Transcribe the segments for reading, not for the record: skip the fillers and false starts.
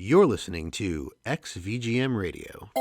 You're listening to XVGM Radio.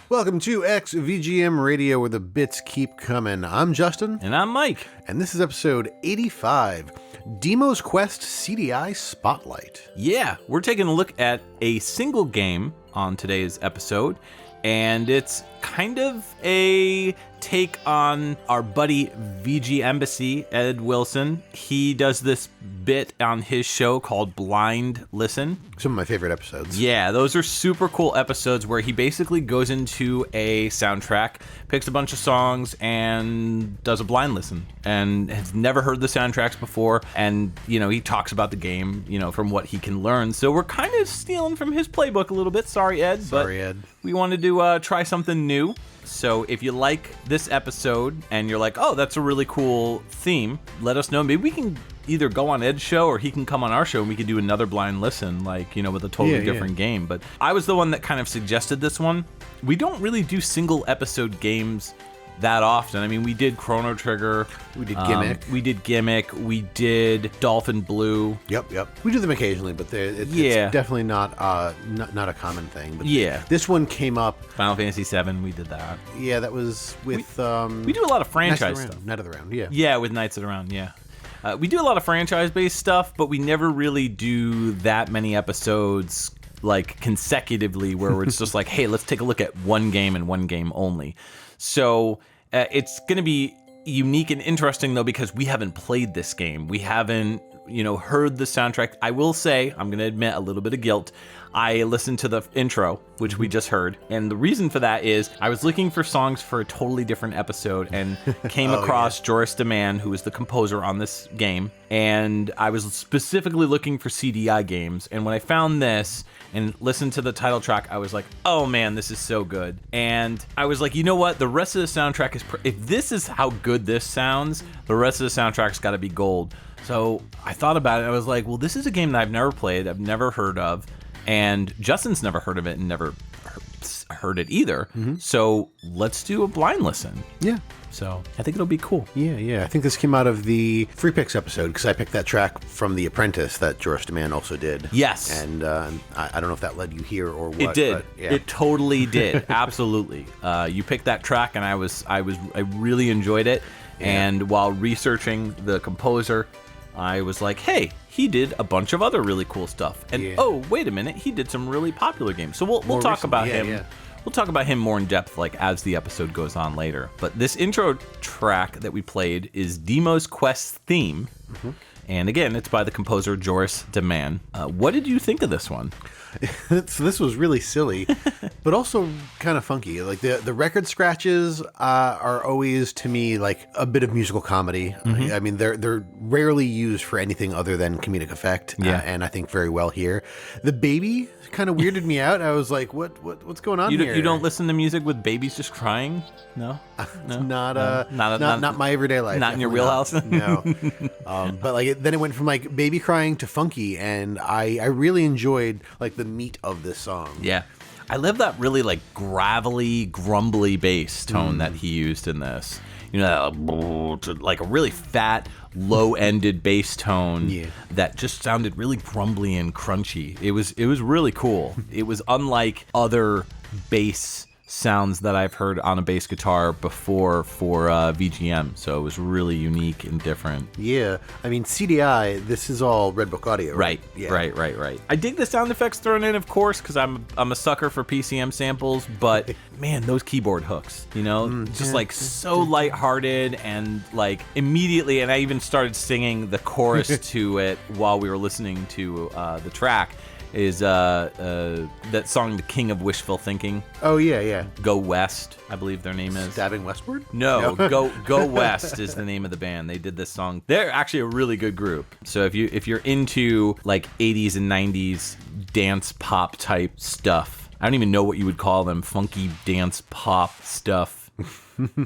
Welcome to XVGM Radio, where the bits keep coming. I'm Justin. And I'm Mike. And this is episode 85, Dimo's Quest CDI Spotlight. Yeah, we're taking a look at a single game on today's episode, and it's kind of a take on our buddy VGMbassy, Ed Wilson. He does this bit on his show called Blind Listen. Some of my favorite episodes. Yeah, those are super cool episodes where he basically goes into a soundtrack, picks a bunch of songs, and does a blind listen, and has never heard the soundtracks before, and, you know, he talks about the game, you know, from what he can learn. So we're kind of stealing from his playbook a little bit. Sorry, Ed. Sorry, Ed. We wanted to try something new. So if you like this episode and you're like, oh, that's a really cool theme, let us know. Maybe we can either go on Ed's show or he can come on our show and we can do another blind listen, like, you know, with a totally different game. But I was the one that kind of suggested this one. We don't really do single episode games that often. I mean, we did Chrono Trigger. We did Gimmick. We did Dolphin Blue. Yep. We do them occasionally, but it's definitely not a common thing. But this one came up. Final Fantasy VII, we did that. Yeah, that was with... we do a lot of franchise stuff. Night of the Round, yeah. Yeah, with Knights of the Round, yeah. We do a lot of franchise-based stuff, but we never really do that many episodes like consecutively where it's just like, hey, let's take a look at one game and one game only. So it's going to be unique and interesting, though, because we haven't played this game. We haven't, you know, heard the soundtrack. I will say, I'm going to admit a little bit of guilt. I listened to the intro, which we just heard. And the reason for that is I was looking for songs for a totally different episode and came across Joris DeMann, who is the composer on this game. And I was specifically looking for CDI games. And when I found this and listened to the title track, I was like, oh man, this is so good. And I was like, you know what? The rest of the soundtrack is, if this is how good this sounds, the rest of the soundtrack's got to be gold. So I thought about it. I was like, well, this is a game that I've never played. I've never heard of. And Justin's never heard of it and never heard it either. Mm-hmm. So let's do a blind listen. Yeah. So I think it'll be cool. Yeah. I think this came out of the Free Picks episode because I picked that track from The Apprentice that Joris DeMann also did. Yes. And I don't know if that led you here or what. It did. But, yeah. It totally did. Absolutely. You picked that track and I really enjoyed it. Yeah. And while researching the composer, I was like, hey, he did a bunch of other really cool stuff. And oh, wait a minute, he did some really popular games. So we'll talk about him. Yeah. We'll talk about him more in depth, like as the episode goes on later. But this intro track that we played is Dimo's Quest theme. Mm-hmm. And again, it's by the composer Joris DeMann. What did you think of this one? So this was really silly, but also kind of funky. Like the record scratches are always, to me, like a bit of musical comedy. Mm-hmm. I mean, they're rarely used for anything other than comedic effect. And I think very well here. The baby kind of weirded me out. I was like, what's going on here? You don't listen to music with babies just crying? No? Not my everyday life. Not in your wheelhouse? No. But like then it went from like baby crying to funky, and I really enjoyed like the meat of this song. Yeah. I love that really like gravelly, grumbly bass tone that he used in this. You know, like a really fat, low-ended bass tone that just sounded really grumbly and crunchy. It was really cool. It was unlike other bass sounds that I've heard on a bass guitar before for VGM, so it was really unique and different. Yeah, I mean, CDI, this is all Red Book Audio, right? Right. I dig the sound effects thrown in, of course, because I'm a sucker for PCM samples, but man, those keyboard hooks, you know, just like so lighthearted and like immediately, and I even started singing the chorus to it while we were listening to the track. Is that song The King of Wishful Thinking? Oh, yeah. Go West, I believe their name is. Stabbing Westward? No. Go West is the name of the band. They did this song. They're actually a really good group. So if you're into like 80s and 90s dance pop type stuff, I don't even know what you would call them, funky dance pop stuff.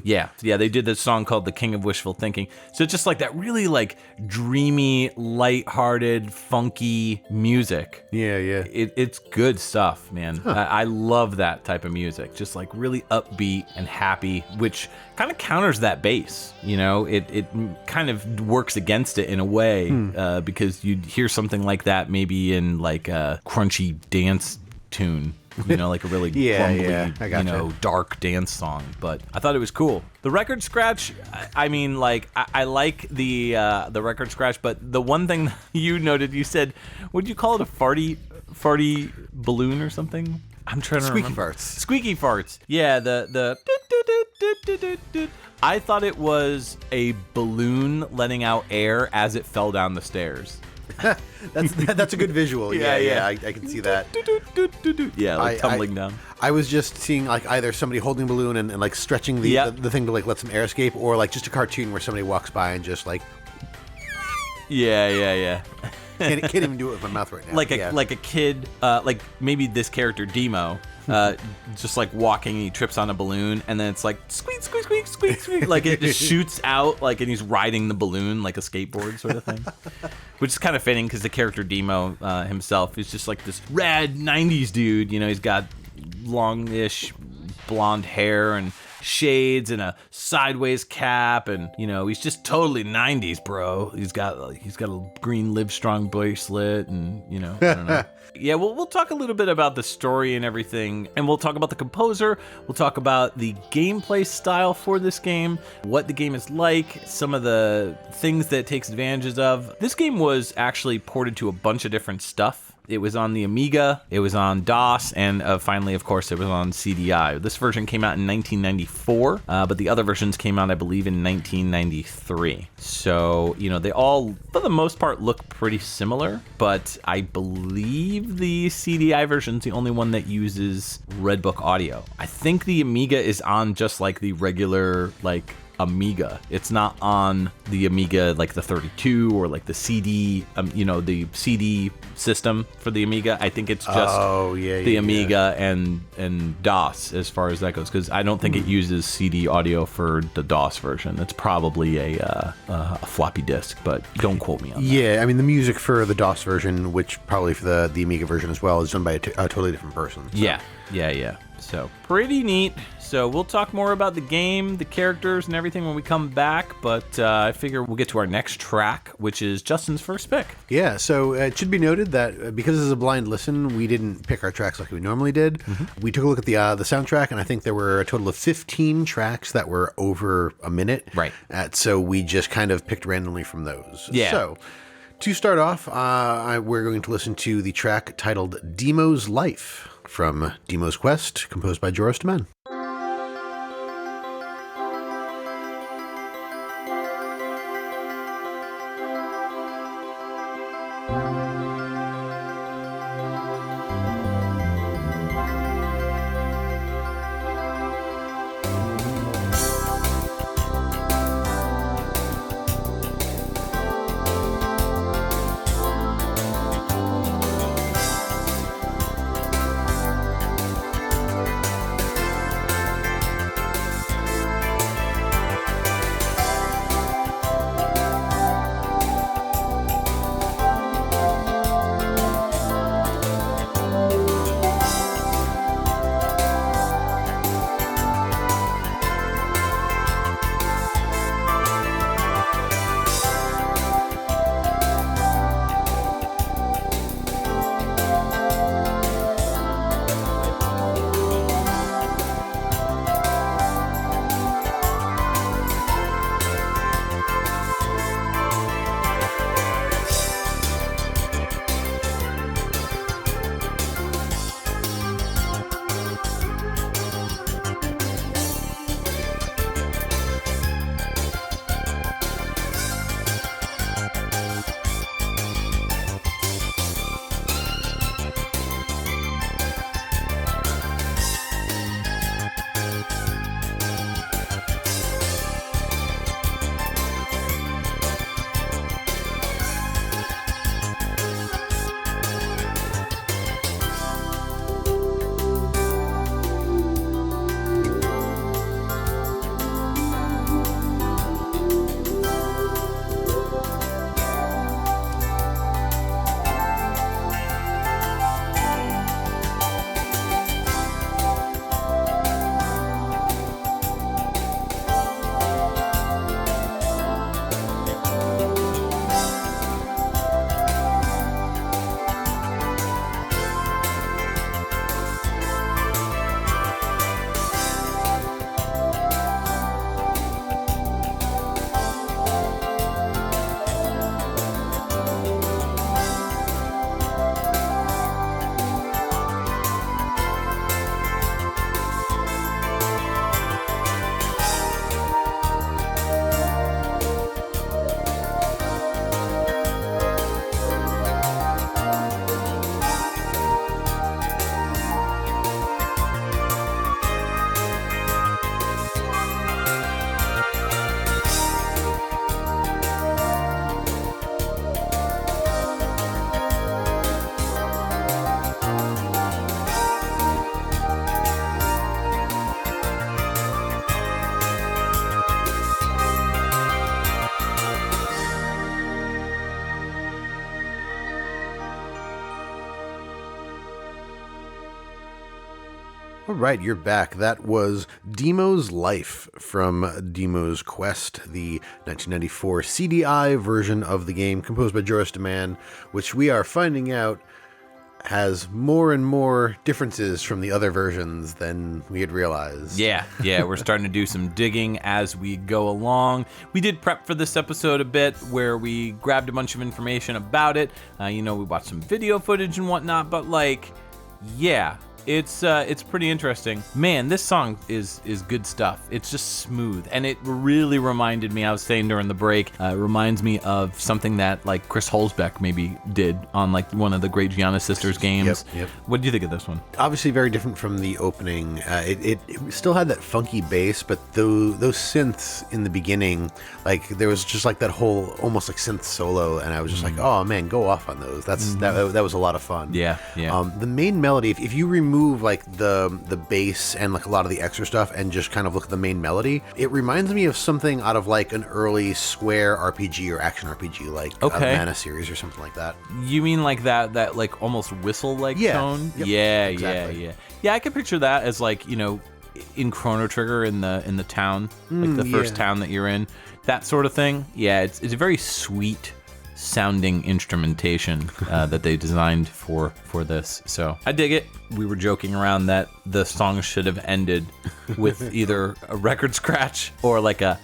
Yeah, they did this song called The King of Wishful Thinking. So it's just like that really like dreamy, lighthearted, funky music. Yeah. It's good stuff, man. I love that type of music. Just like really upbeat and happy, which kind of counters that bass. You know, it kind of works against it in a way because you'd hear something like that maybe in like a crunchy dance tune. You know, like a really grumbly, dark dance song. But I thought it was cool. The record scratch, I mean, like, I like the record scratch, but the one thing you noted, you said, what did you call it, a farty balloon or something? I'm trying to remember. Squeaky farts. Yeah, the I thought it was a balloon letting out air as it fell down the stairs. That's a good visual. Yeah, I can see that. Yeah, like tumbling down. I was just seeing like either somebody holding a balloon and like stretching the thing to like let some air escape, or like just a cartoon where somebody walks by and just like. Yeah. Can't even do it with my mouth right now. Like a kid, like maybe this character Dimo, just like walking and he trips on a balloon and then it's like squeak, like it just shoots out like and he's riding the balloon like a skateboard sort of thing, which is kind of fitting because the character Dimo himself is just like this rad 90s dude. You know, he's got longish blonde hair and shades and a sideways cap, and you know he's just totally 90s, bro. He's got a green Livestrong bracelet, and you know, I don't know. Yeah, we'll talk a little bit about the story and everything, and we'll talk about the composer. We'll talk about the gameplay style for this game, what the game is like, some of the things that it takes advantages of. This game was actually ported to a bunch of different stuff. It was on the Amiga, it was on DOS, and finally, of course, it was on CDI. This version came out in 1994, but the other versions came out, I believe, in 1993. So, you know, they all, for the most part, look pretty similar, but I believe the CDI version is the only one that uses Red Book Audio. I think the Amiga is on just like the regular, like, Amiga. It's not on the Amiga like the 32 or like the CD, the CD system for the Amiga. I think it's just the Amiga and DOS as far as that goes, because I don't think it uses CD audio for the DOS version. It's probably a floppy disk, but don't quote me on that. Yeah, I mean the music for the DOS version, which probably for the Amiga version as well, is done by a totally different person. So. Yeah. So pretty neat. So we'll talk more about the game, the characters, and everything when we come back, but I figure we'll get to our next track, which is Justin's first pick. Yeah, so it should be noted that because this is a blind listen, we didn't pick our tracks like we normally did. Mm-hmm. We took a look at the soundtrack, and I think there were a total of 15 tracks that were over a minute. Right. So we just kind of picked randomly from those. Yeah. So to start off, we're going to listen to the track titled Dimo's Life from Dimo's Quest, composed by Joris de Man. right, you're back. That was Dimo's Life from Dimo's Quest, the 1994 CDI version of the game composed by Joris DeMann, which we are finding out has more and more differences from the other versions than we had realized. Yeah, we're starting to do some digging as we go along. We did prep for this episode a bit where we grabbed a bunch of information about it. We watched some video footage and whatnot, but it's pretty interesting. Man, this song is good stuff. It's just smooth, and it really reminded me, I was saying during the break, it reminds me of something that like Chris Holzbeck maybe did on like one of the great Gianna Sisters games. Yep. What do you think of this one? Obviously very different from the opening. It still had that funky bass, but those synths in the beginning, like there was just like that whole almost like synth solo, and I was just like, oh man, go off on those. That was a lot of fun. Yeah. The main melody, if you remove like the bass and like a lot of the extra stuff and just kind of look at the main melody, it reminds me of something out of like an early Square RPG or action RPG, like a Mana series or something like that. You mean like that like almost whistle-like tone? Yep. Yeah, Exactly. Yeah, I can picture that as like, in Chrono Trigger in the town, like the first town that you're in, that sort of thing. Yeah, it's a very sweet sounding instrumentation that they designed for this. So I dig it. We were joking around that the song should have ended with either a record scratch or like a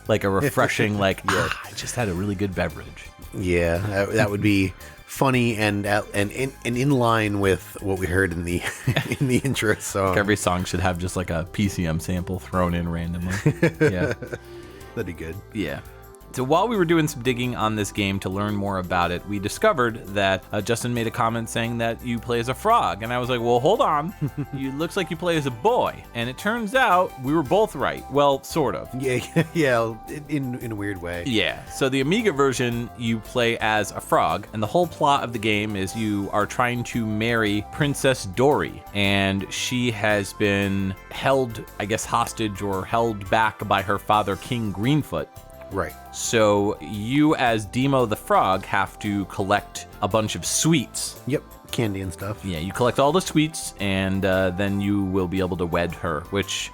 refreshing I just had a really good beverage. Yeah, that would be funny and in line with what we heard in the in the intro song. Like every song should have just like a PCM sample thrown in randomly. Yeah. That'd be good. Yeah. So while we were doing some digging on this game to learn more about it, we discovered that Justin made a comment saying that you play as a frog. And I was like, well, hold on. It looks like you play as a boy. And it turns out we were both right. Well, sort of. Yeah, in a weird way. Yeah. So the Amiga version, you play as a frog. And the whole plot of the game is you are trying to marry Princess Dory. And she has been held, I guess, hostage or held back by her father, King Greenfoot. Right. So you as Dimo the frog have to collect a bunch of sweets. Yep, candy and stuff. Yeah, you collect all the sweets, and then you will be able to wed her, which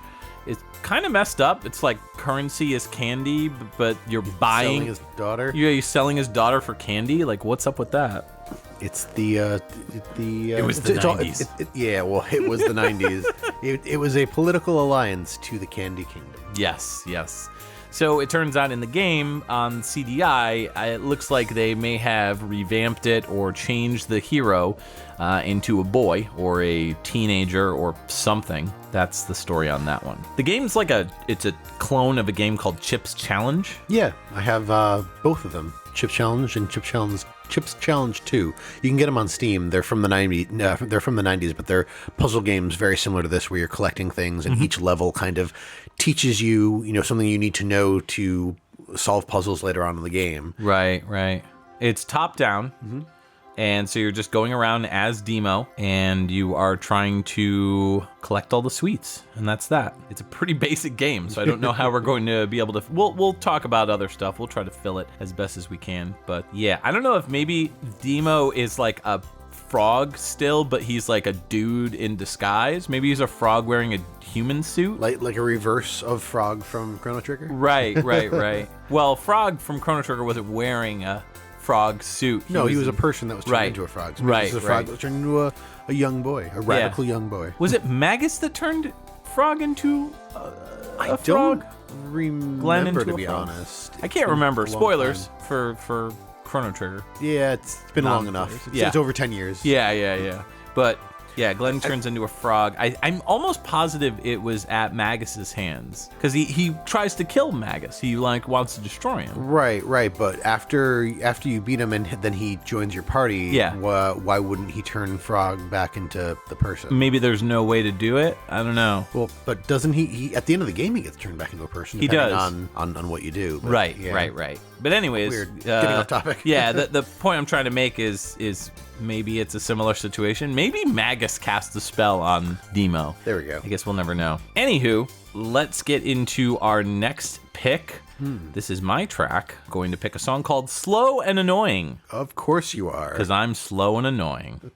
is kind of messed up. It's like currency is candy, but you're buying... Selling his daughter? Yeah, he's selling his daughter for candy? Like, what's up with that? It's the... it was the 90s. Yeah, well, it was the 90s. It was a political alliance to the Candy Kingdom. Yes. So it turns out in the game on CDI, it looks like they may have revamped it or changed the hero into a boy or a teenager or something. That's the story on that one. The game's like it's a clone of a game called Chips Challenge. Yeah, I have both of them, Chips Challenge and Chips Challenge 2. You can get them on Steam. They're from the 90s. They're from the 90s, but they're puzzle games very similar to this, where you're collecting things, and each level kind of teaches you, something you need to know to solve puzzles later on in the game. Right. It's top down. And so you're just going around as Dimo, and you are trying to collect all the sweets, and that's that. It's a pretty basic game, so I don't know how we're going to be able to... We'll talk about other stuff. We'll try to fill it as best as we can. But yeah, I don't know if maybe Dimo is like a frog still, but he's like a dude in disguise. Maybe he's a frog wearing a human suit. Like a reverse of Frog from Chrono Trigger? Right. Well, Frog from Chrono Trigger wasn't wearing a frog suit. He was a person that was turned into a frog. So he was a frog that was turned into a young boy, a radical young boy. Was it Magus that turned Frog into a frog? Don't remember, to be honest. I can't remember. Spoilers for Chrono Trigger. Yeah, it's been long enough. It's over 10 years. Yeah. But yeah, Glenn turns into a frog. I'm almost positive it was at Magus's hands, because he tries to kill Magus. He wants to destroy him. Right. But after you beat him and then he joins your party, why wouldn't he turn Frog back into the person? Maybe there's no way to do it. I don't know. Well, but doesn't he at the end of the game he gets turned back into a person? He does on what you do. But, right. But anyways, weird. Getting off topic. Yeah, the point I'm trying to make is maybe it's a similar situation. Maybe Magus cast the spell on Dimo. There we go. I guess we'll never know. Anywho, let's get into our next pick. This is my track. I'm going to pick a song called Slow and Annoying. Of course you are. Because I'm slow and annoying.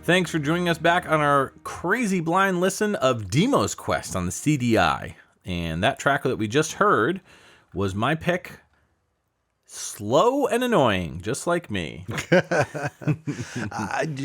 Thanks for joining us back on our crazy blind listen of Dimo's Quest on the CDI. And that track that we just heard was my pick, Slow and Annoying, just like me.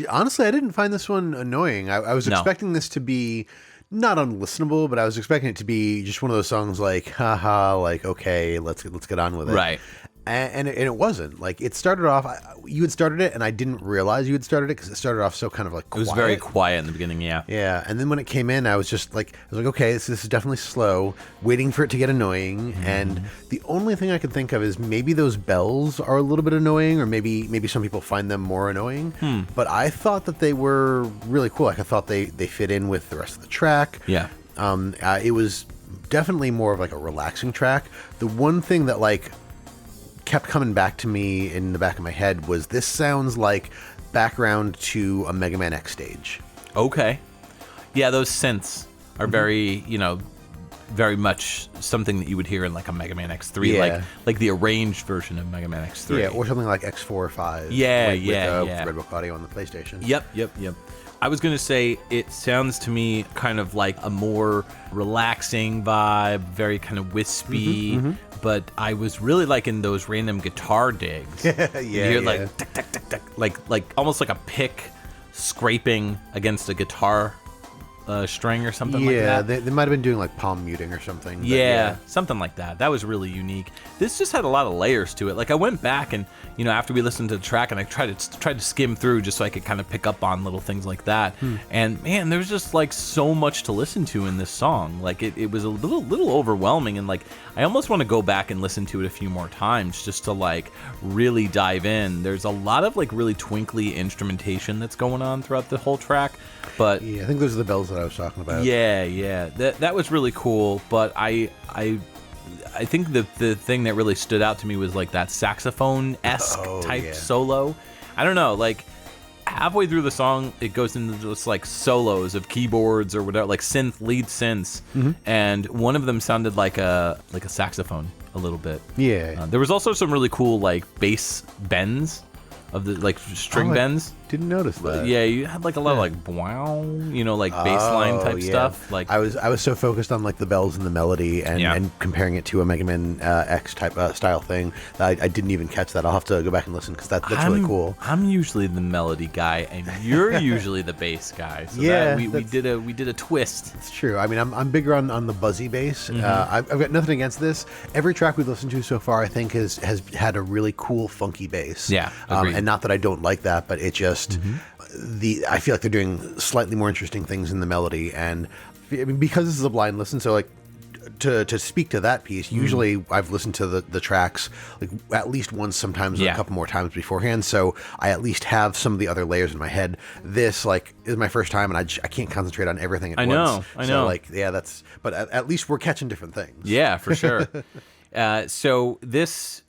Honestly, I didn't find this one annoying. I was expecting this to be not unlistenable, but I was expecting it to be just one of those songs like, haha, like, okay, let's get on with it. Right. And it wasn't. Like, it started off, you had started it, and I didn't realize you had started it because it started off so kind of like quiet. It was very quiet in the beginning, yeah. Yeah, and then when it came in, I was like, okay, this is definitely slow, waiting for it to get annoying, and the only thing I could think of is maybe those bells are a little bit annoying, or maybe some people find them more annoying, but I thought that they were really cool. Like, I thought they fit in with the rest of the track. Yeah. It was definitely more of like a relaxing track. The one thing that like kept coming back to me in the back of my head was this sounds like background to a Mega Man X stage. Okay. Yeah, those synths are very, very much something that you would hear in like a Mega Man X3, like the arranged version of Mega Man X3. Yeah, or something like X4 or 5. With Red Book Audio on the PlayStation. Yep. I was going to say it sounds to me kind of like a more relaxing vibe, very kind of wispy, but I was really liking those random guitar digs. You hear like tick, tick, tick, tick, like almost like a pick scraping against a guitar string or something like that. Yeah, they might have been doing like palm muting or something. Yeah, something like that. That was really unique. This just had a lot of layers to it. Like I went back and, after we listened to the track, and I tried to skim through just so I could kind of pick up on little things like that. And man, there's just like so much to listen to in this song. Like it was a little overwhelming, and like I almost want to go back and listen to it a few more times just to like really dive in. There's a lot of like really twinkly instrumentation that's going on throughout the whole track. But yeah, I think those are the bells that I was talking about. Yeah. That was really cool, but I think the thing that really stood out to me was like that saxophone-esque type solo. I don't know, like halfway through the song it goes into this like solos of keyboards or whatever, like lead synths, and one of them sounded like a saxophone a little bit. Yeah. There was also some really cool like bass bends of the like string bends. Didn't notice that. Yeah, you had like a lot of like wow, like bass line type stuff. Like I was so focused on like the bells and the melody and comparing it to a Mega Man X type style thing that I didn't even catch that. I'll have to go back and listen because that's really cool. I'm usually the melody guy and you're usually the bass guy. So we did a twist. It's true. I mean, I'm bigger on the buzzy bass. I've got nothing against this. Every track we've listened to so far, I think has had a really cool funky bass. Yeah, and not that I don't like that, but it just I feel like they're doing slightly more interesting things in the melody, and I mean, because this is a blind listen, so like to speak to that piece, usually I've listened to the tracks like at least once, sometimes a couple more times beforehand, so I at least have some of the other layers in my head. This like is my first time, and I can't concentrate on everything at once. I know. So like but at least we're catching different things. Yeah, for sure. So this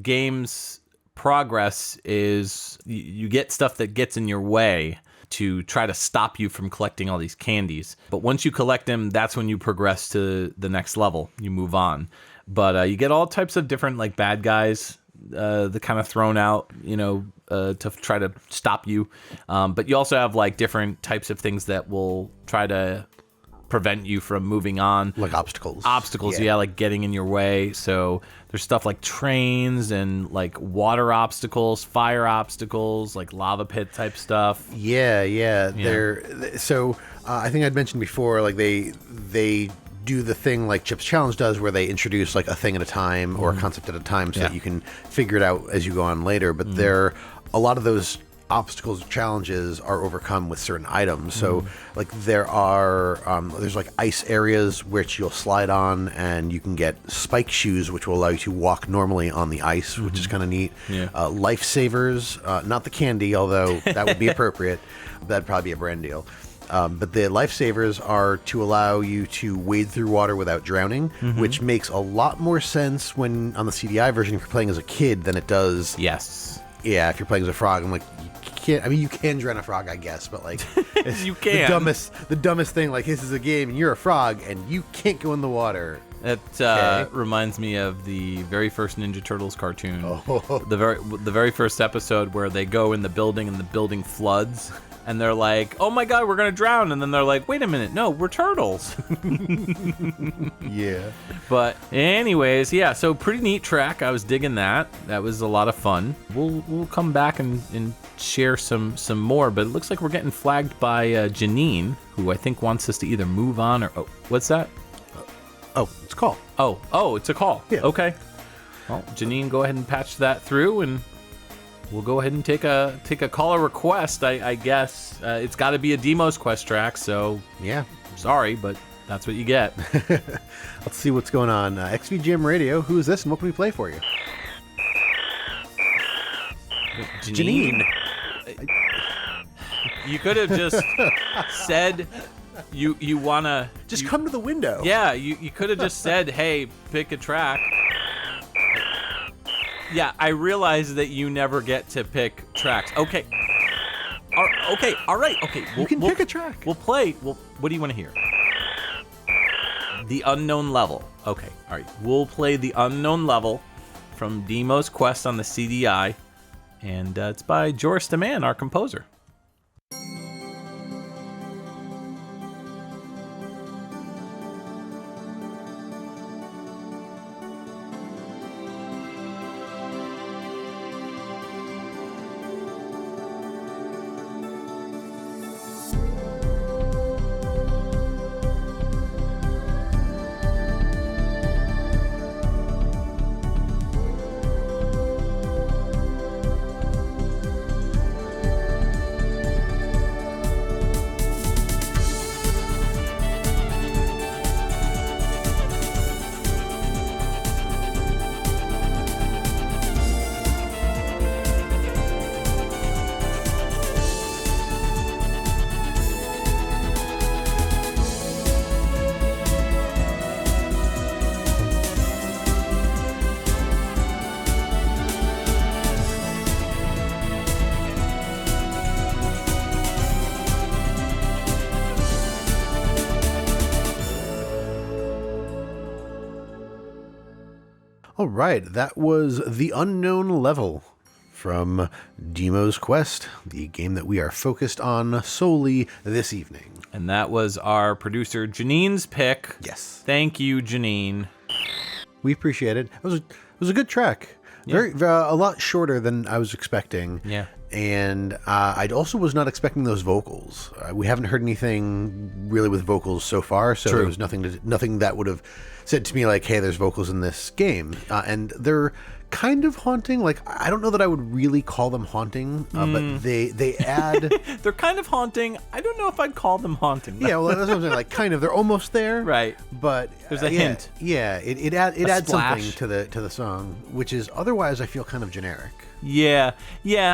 game's progress is you get stuff that gets in your way to try to stop you from collecting all these candies. But once you collect them, that's when you progress to the next level. You move on. But you get all types of different like bad guys that kind of thrown out, to try to stop you. But you also have like different types of things that will try to prevent you from moving on. Like obstacles. Like getting in your way. So there's stuff like trains and like water obstacles, fire obstacles, like lava pit type stuff. Yeah. So I think I'd mentioned before, like they do the thing like Chip's Challenge does, where they introduce like a thing at a time or a concept at a time, so that you can figure it out as you go on later. But a lot of those obstacles or challenges are overcome with certain items. So like there's like ice areas which you'll slide on, and you can get spike shoes which will allow you to walk normally on the ice, which is kind of neat. Lifesavers, not the candy, although that would be appropriate. That'd probably be a brand deal. But the lifesavers are to allow you to wade through water without drowning, which makes a lot more sense when on the CDI version if you're playing as a kid than it does. Yes. Yeah, if you're playing as a frog, I'm like, you can drown a frog, I guess, but like, you can. The dumbest thing, like, this is a game and you're a frog and you can't go in the water. That reminds me of the very first Ninja Turtles cartoon. The very first episode where they go in the building and the building floods. and they're like, "Oh my God, we're gonna drown!" And then they're like, "Wait a minute, no, we're turtles." Yeah. But anyways, yeah. So pretty neat track. I was digging that. That was a lot of fun. We'll come back and share some more. But it looks like we're getting flagged by Janine, who I think wants us to either move on or what's that? Oh, it's a call. Oh, it's a call. Yeah. Okay. Well, Janine, go ahead and patch that through, and we'll go ahead and take a caller request. I guess it's got to be a Dimo's Quest track. So Yeah. sorry, but that's what you get. Let's see what's going on. XVGM Radio. Who is this, and what can we play for you? Janine. You could have just said you wanna Just come to the window. Yeah, you could have just said, "Hey, pick a track." Yeah, I realize that you never get to pick tracks. Okay. All right. Okay. You can pick a track. We'll play. What do you want to hear? The Unknown Level. Okay. All right. We'll play The Unknown Level from Dimo's Quest on the CDI, and it's by Joris de Man, our composer. All right, that was The Unknown Level from Dimo's Quest, the game that we are focused on solely this evening. And that was our producer Janine's pick. Yes. Thank you, Janine. We appreciate it. It was a good track. Very a lot shorter than I was expecting. Yeah. And I also was not expecting those vocals. We haven't heard anything really with vocals so far, so there was nothing that would have said to me like, "Hey, there's vocals in this game," and they're kind of haunting. Like, I don't know that I would really call them haunting, but they add. They're kind of haunting. I don't know if I'd call them haunting. Yeah, well, that's what I'm saying. Like, kind of. They're almost there, Right. But There's a hint. Yeah, it adds splash. something to the song, which is otherwise I feel kind of generic. Yeah.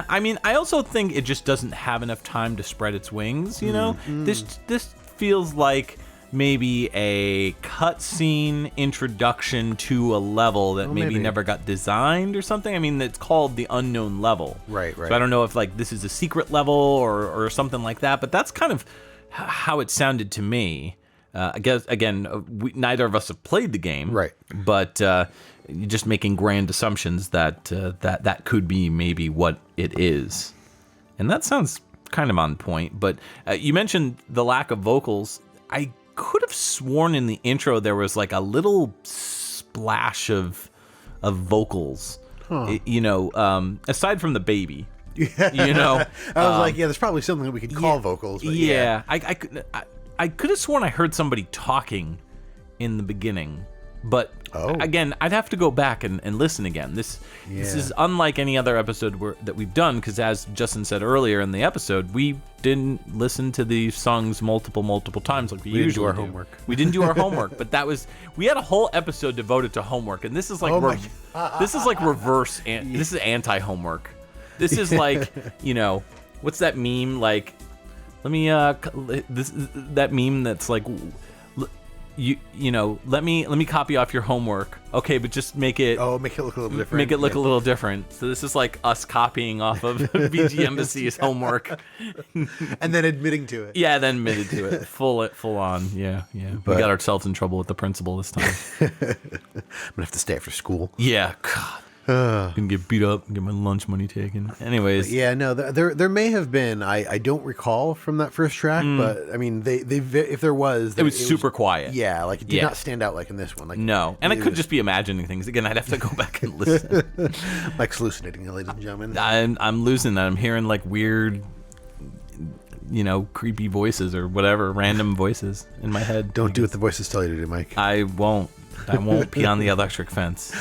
I mean, I also think it just doesn't have enough time to spread its wings. You know, this feels like maybe a cutscene introduction to a level that maybe never got designed or something. I mean, it's called The Unknown Level. Right. So I don't know if like this is a secret level or something like that, but that's kind of how it sounded to me. I guess again, neither of us have played the game, right? But just making grand assumptions that that could be maybe what it is, and that sounds kind of on point. But you mentioned the lack of vocals. I could have sworn in the intro there was like a little splash of vocals, aside from the baby. You know, I was like, yeah, there's probably something that we could call vocals. But yeah, I could have sworn I heard somebody talking in the beginning, but again, I'd have to go back and listen again. This is unlike any other episode that we've done, because as Justin said earlier in the episode, we didn't listen to these songs multiple times like we usually didn't do our homework. We didn't do our homework, but we had a whole episode devoted to homework, and this is like this is like reverse. This is anti-homework. This is like, what's that meme like? Let me that meme that's like, let me copy off your homework. Okay, but just make it make it look a little different. Make it look a little different. So this is like us copying off of VGMbassy's homework, and then admitting to it. Yeah, then admitted to it, full on. Yeah. But we got ourselves in trouble with the principal this time. I'm gonna have to stay after school. Yeah, God. Gonna get beat up and get my lunch money taken. Anyways. Yeah, no, there may have been. I don't recall from that first track, but I mean, they if there was, it was super quiet. Yeah, like it did not stand out like in this one. Like no, and I could just be imagining things. Again, I'd have to go back and listen. Mike's hallucinating, ladies and gentlemen. I'm losing that. I'm hearing like weird, creepy voices or whatever, random voices in my head. Don't do what the voices tell you to do, Mike. I won't pee on the electric fence.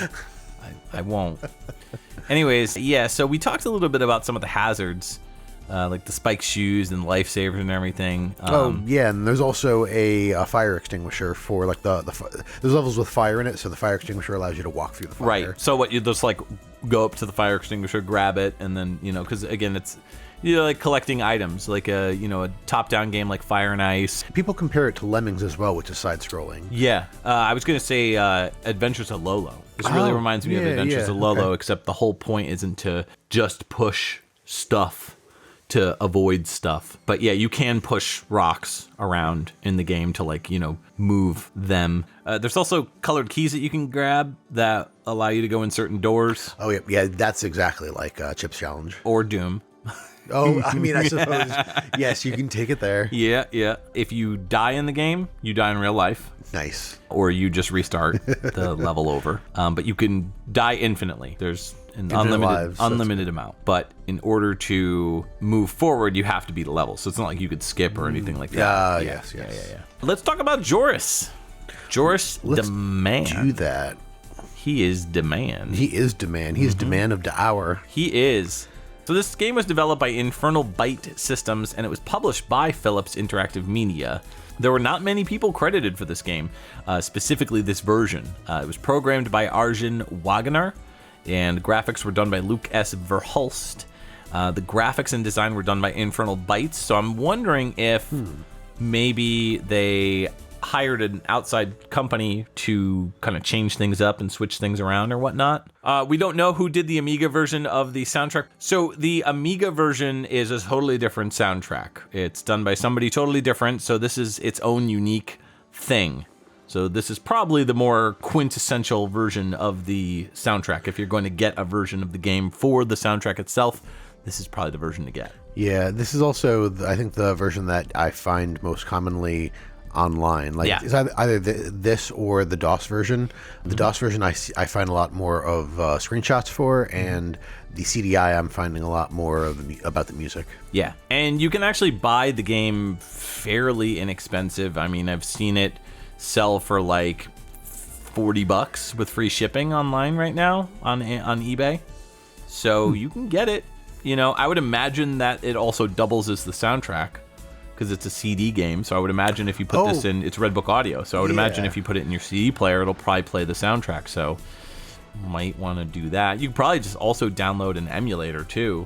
I won't. Anyways, yeah, so we talked a little bit about some of the hazards, like the spike shoes and lifesavers and everything. Yeah, and there's also a fire extinguisher for like there's levels with fire in it, so the fire extinguisher allows you to walk through the fire. Right. So what you just like go up to the fire extinguisher, grab it, and then because again it's like collecting items, like a top-down game like Fire and Ice. People compare it to Lemmings as well, which is side-scrolling. Yeah, I was gonna say Adventures of Lolo. This really reminds me of Adventures of Lolo, except the whole point isn't to just push stuff to avoid stuff. But yeah, you can push rocks around in the game to move them. There's also colored keys that you can grab that allow you to go in certain doors. Oh yeah, that's exactly like Chip's Challenge. Or Doom. Oh, I mean, I suppose, yes, you can take it there. Yeah. If you die in the game, you die in real life. Nice. Or you just restart the level over. But you can die infinitely. There's an unlimited amount. But in order to move forward, you have to beat a level. So it's not like you could skip or anything like that. Yes. Yeah. Let's talk about Joris. Joris Demand. Do that. He is Demand. He is Demand. He is Demand of the Hour. He is. So this game was developed by Infernal Byte Systems, and it was published by Philips Interactive Media. There were not many people credited for this game, specifically this version. It was programmed by Arjun Wagner, and graphics were done by Luke S. Verhulst. The graphics and design were done by Infernal Bytes, so I'm wondering if maybe they hired an outside company to kind of change things up and switch things around or whatnot. We don't know who did the Amiga version of the soundtrack. So the Amiga version is a totally different soundtrack. It's done by somebody totally different, so this is its own unique thing. So this is probably the more quintessential version of the soundtrack. If you're going to get a version of the game for the soundtrack itself, this is probably the version to get. Yeah, this is also, I think, the version that I find most commonly online. It's either this or the DOS version. The DOS version I find a lot more of screenshots for, and the CDI I'm finding a lot more of about the music. Yeah, and you can actually buy the game fairly inexpensive. I mean, I've seen it sell for like $40 with free shipping online right now on eBay. So you can get it. I would imagine that it also doubles as the soundtrack, because it's a CD game, so I would imagine if you put this in, it's Redbook Audio, so I would imagine if you put it in your CD player, it'll probably play the soundtrack, so you might want to do that. You could probably just also download an emulator, too,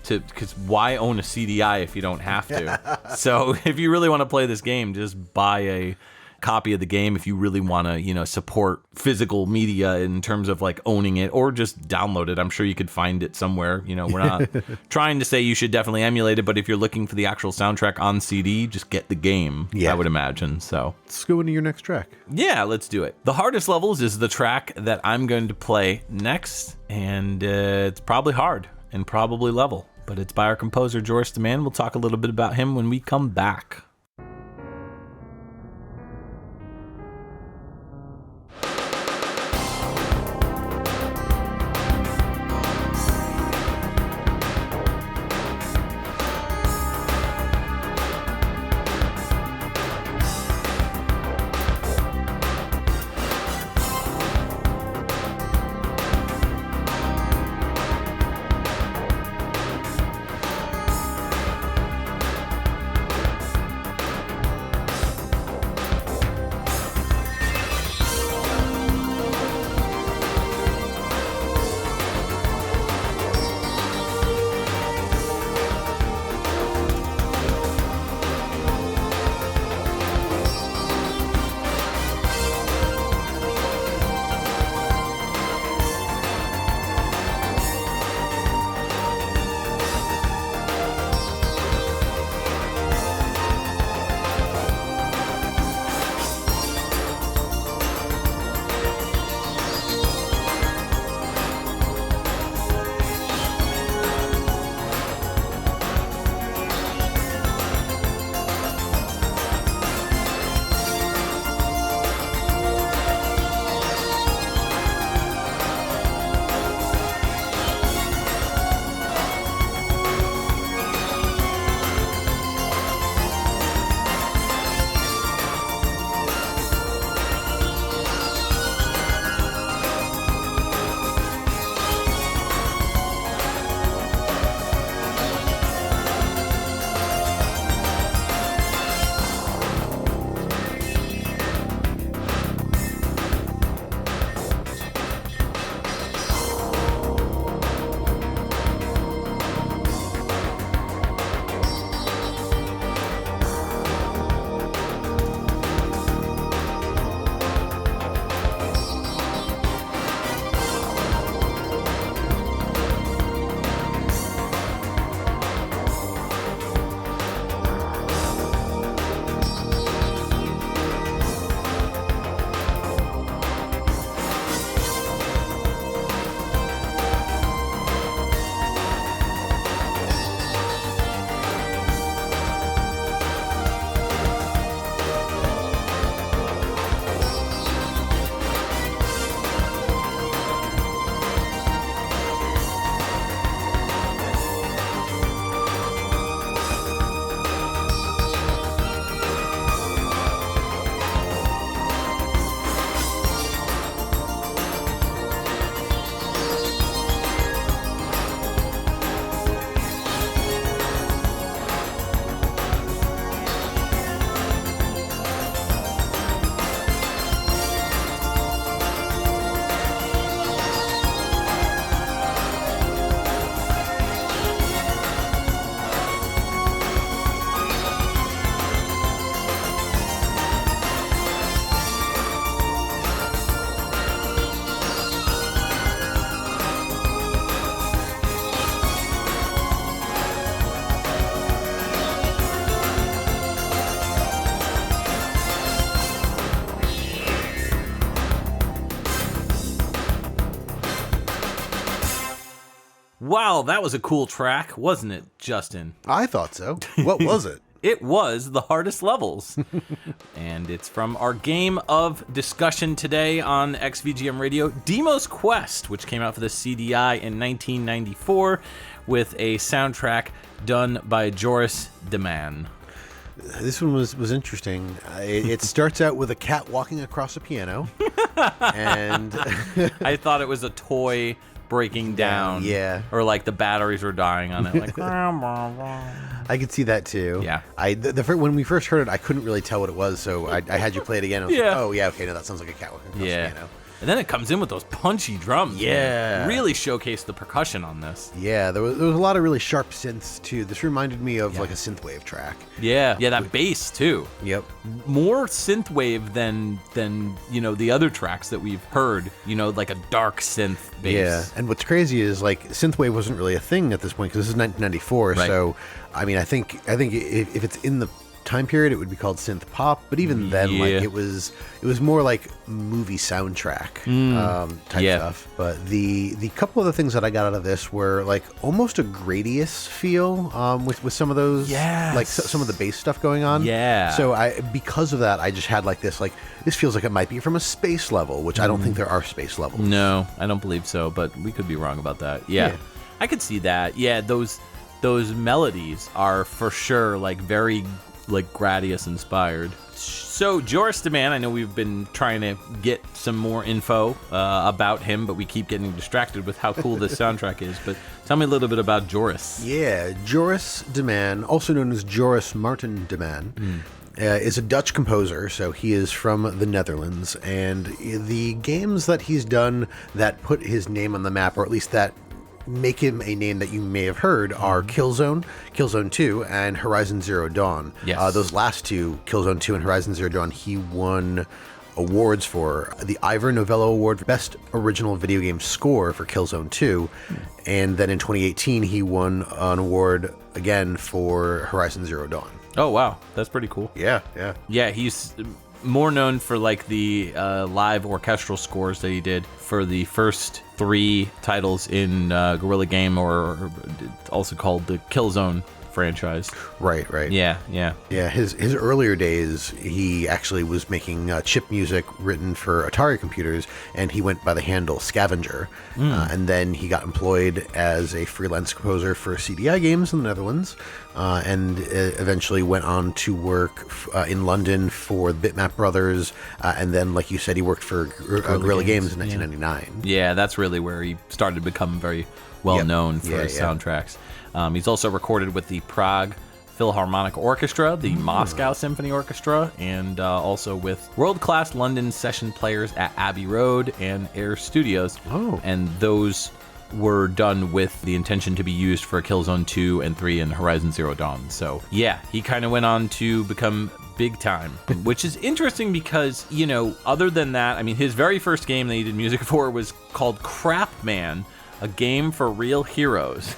because why own a CDI if you don't have to? So if you really want to play this game, just buy a copy of the game if you really want to, support physical media in terms of like owning it, or just download it. I'm sure you could find it somewhere. We're not trying to say you should definitely emulate it, but if you're looking for the actual soundtrack on CD, just get the game. I would imagine. So let's go into your next track. Yeah, let's do it. The hardest levels is the track that I'm going to play next, and it's probably hard and probably level, but it's by our composer Joris Demand. We'll talk a little bit about him when we come back. Wow, that was a cool track, wasn't it, Justin? I thought so. What was it? It was The Hardest Levels. And it's from our game of discussion today on XVGM Radio, Dimo's Quest, which came out for the CDI in 1994 with a soundtrack done by Joris de Man. This one was interesting. It starts out with a cat walking across a piano. And I thought it was a toy breaking down. Yeah. Or like the batteries were dying on it. Like, I could see that too. Yeah. When we first heard it, I couldn't really tell what it was, so I had you play it again. I was Yeah. like, oh, yeah, okay, no, that sounds like a cat walking across a piano. And then it comes in with those punchy drums. Yeah. Man. Really showcased the percussion on this. Yeah, there was a lot of really sharp synths, too. This reminded me of like a synthwave track. Yeah, that bass, too. Yep. More synthwave than the other tracks that we've heard, like a dark synth bass. Yeah, and what's crazy is, like, synthwave wasn't really a thing at this point, because this is 1994, right. So, I mean, I think if it's in the time period, it would be called synth pop, but even then, like, it was more like movie soundtrack type stuff. But the couple of the things that I got out of this were like almost a Gradius feel with some of those, like some of the bass stuff going on. Yeah. So because of that, I just had like this feels like it might be from a space level, which I don't think there are space levels. No, I don't believe so, but we could be wrong about that. Yeah. I could see that. Yeah, those melodies are for sure like very like Gradius inspired. So Joris de Man, I know we've been trying to get some more info about him, but we keep getting distracted with how cool this soundtrack is. But tell me a little bit about Joris. Yeah, Joris de Man, also known as Joris Martin de Man, is a Dutch composer, so he is from the Netherlands. And the games that he's done that put his name on the map, or at least that make him a name that you may have heard, are Killzone, Killzone 2, and Horizon Zero Dawn. Yes. Those last two, Killzone 2 and Horizon Zero Dawn, he won awards for the Ivor Novello Award for Best Original Video Game Score for Killzone 2, and then in 2018 he won an award again for Horizon Zero Dawn. Oh, wow. That's pretty cool. Yeah. Yeah, he's more known for like the live orchestral scores that he did for the first 3 titles in Guerrilla Game, or also called the Killzone franchise. Right. Yeah. His earlier days, he actually was making chip music written for Atari computers, and he went by the handle Scavenger. And then he got employed as a freelance composer for CDI games in the Netherlands, and eventually went on to work in London for Bitmap Brothers, and then, like you said, he worked for Guerrilla Games in 1999. Yeah, that's really where he started to become very well known for his soundtracks. He's also recorded with the Prague Philharmonic Orchestra, the Moscow Symphony Orchestra, and also with world-class London session players at Abbey Road and Air Studios. Oh. And those were done with the intention to be used for Killzone 2 and 3 and Horizon Zero Dawn. So, yeah, he kind of went on to become big time, which is interesting because, other than that, I mean, his very first game that he did music for was called Crap Man, a game for real heroes.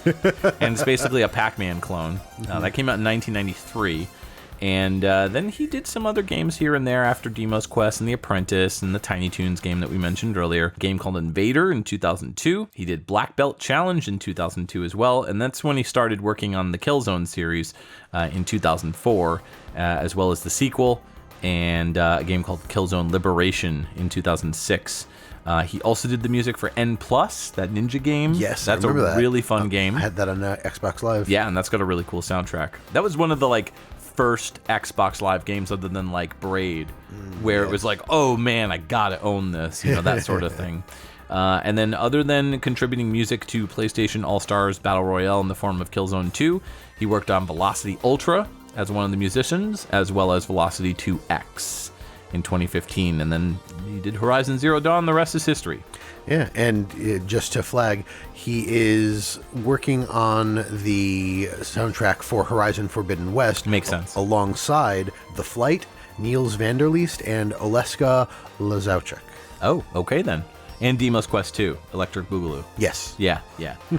And it's basically a Pac-Man clone. That came out in 1993. And then he did some other games here and there after Dimo's Quest and The Apprentice and the Tiny Toons game that we mentioned earlier. A game called Invader in 2002. He did Black Belt Challenge in 2002 as well. And that's when he started working on the Killzone series in 2004, as well as the sequel and a game called Killzone Liberation in 2006. He also did the music for N+, that ninja game. Yes, that's a really fun game. I had that on Xbox Live. Yeah, and that's got a really cool soundtrack. That was one of the first Xbox Live games other than Braid, where it was like, oh man, I gotta own this, that sort of thing. And then other than contributing music to PlayStation All-Stars Battle Royale in the form of Killzone 2, he worked on Velocity Ultra as one of the musicians, as well as Velocity 2X in 2015, and then he did Horizon Zero Dawn. The rest is history. Yeah, and just to flag, he is working on the soundtrack for Horizon Forbidden West. Makes sense. Alongside The Flight, Niels Vanderleest, and Oleska Lazauchuk. Oh, okay then. And Dimo's Quest 2, Electric Boogaloo. Yes. Yeah.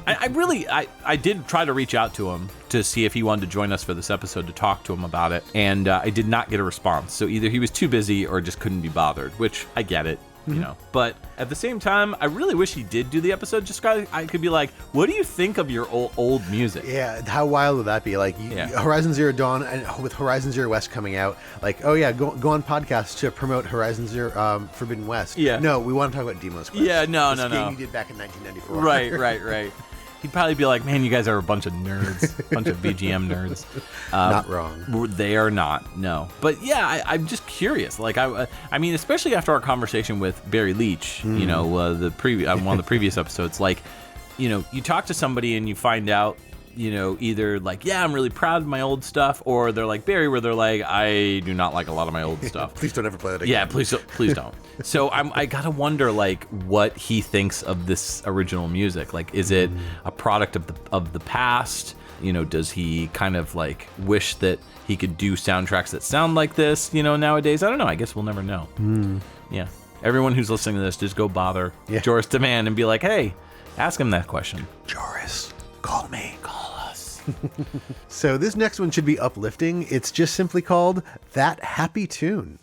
I did try to reach out to him to see if he wanted to join us for this episode to talk to him about it, and I did not get a response. So either he was too busy or just couldn't be bothered, which I get it. you know. But at the same time, I really wish he did do the episode just so I could be like, what do you think of your old music? Yeah, how wild would that be? Like, Horizon Zero Dawn, and with Horizon Zero West coming out, like, oh yeah, go on podcasts to promote Horizon Zero Forbidden West. Yeah. No, we want to talk about Dimo's Quest. Yeah, no. Game you did back in 1994. Right. He'd probably be like, man, you guys are a bunch of nerds, a bunch of VGM nerds. Not wrong. They are not, no. But yeah, I'm just curious. Like, I mean, especially after our conversation with Barry Leach, you know, one of the previous episodes, like, you know, you talk to somebody and you find out, you know, either like, yeah, I'm really proud of my old stuff, or they're like Barry, where they're like, I do not like a lot of my old stuff. Please don't ever play that again. Yeah, please don't. So I gotta wonder, like, what he thinks of this original music. Like, is it a product of the past? You know, does he kind of like wish that he could do soundtracks that sound like this, you know, nowadays? I don't know. I guess we'll never know. Yeah. Everyone who's listening to this, just go bother Joris Demand and be like, hey, ask him that question. Joris, call me. Call us. So this next one should be uplifting. It's just simply called That Happy Tune.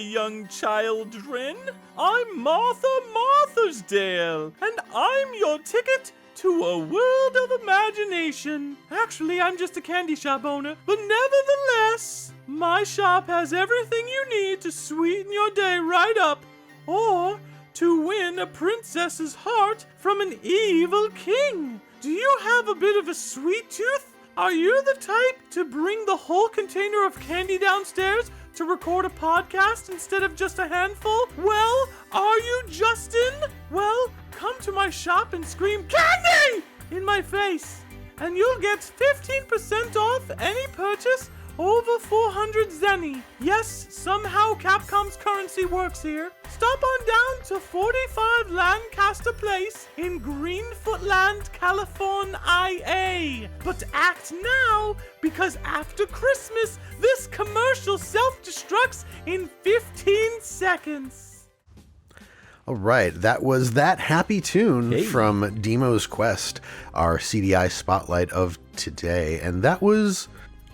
Young children, I'm Martha's-Dale, and I'm your ticket to a world of imagination. Actually, I'm just a candy shop owner, but nevertheless, my shop has everything you need to sweeten your day right up, or to win a princess's heart from an evil king. Do you have a bit of a sweet tooth? Are you the type to bring the whole container of candy downstairs to record a podcast instead of just a handful? Well, are you Justin? Well, come to my shop and scream "Candy!" in my face, and you'll get 15% off any purchase Over 400 zenny. Yes, somehow Capcom's currency works here. Stop on down to 45 Lancaster Place in Greenfootland, California, IA. But act now, because after Christmas, this commercial self-destructs in 15 seconds. All right, that was that happy tune from Dimo's Quest, our CDI spotlight of today, and that was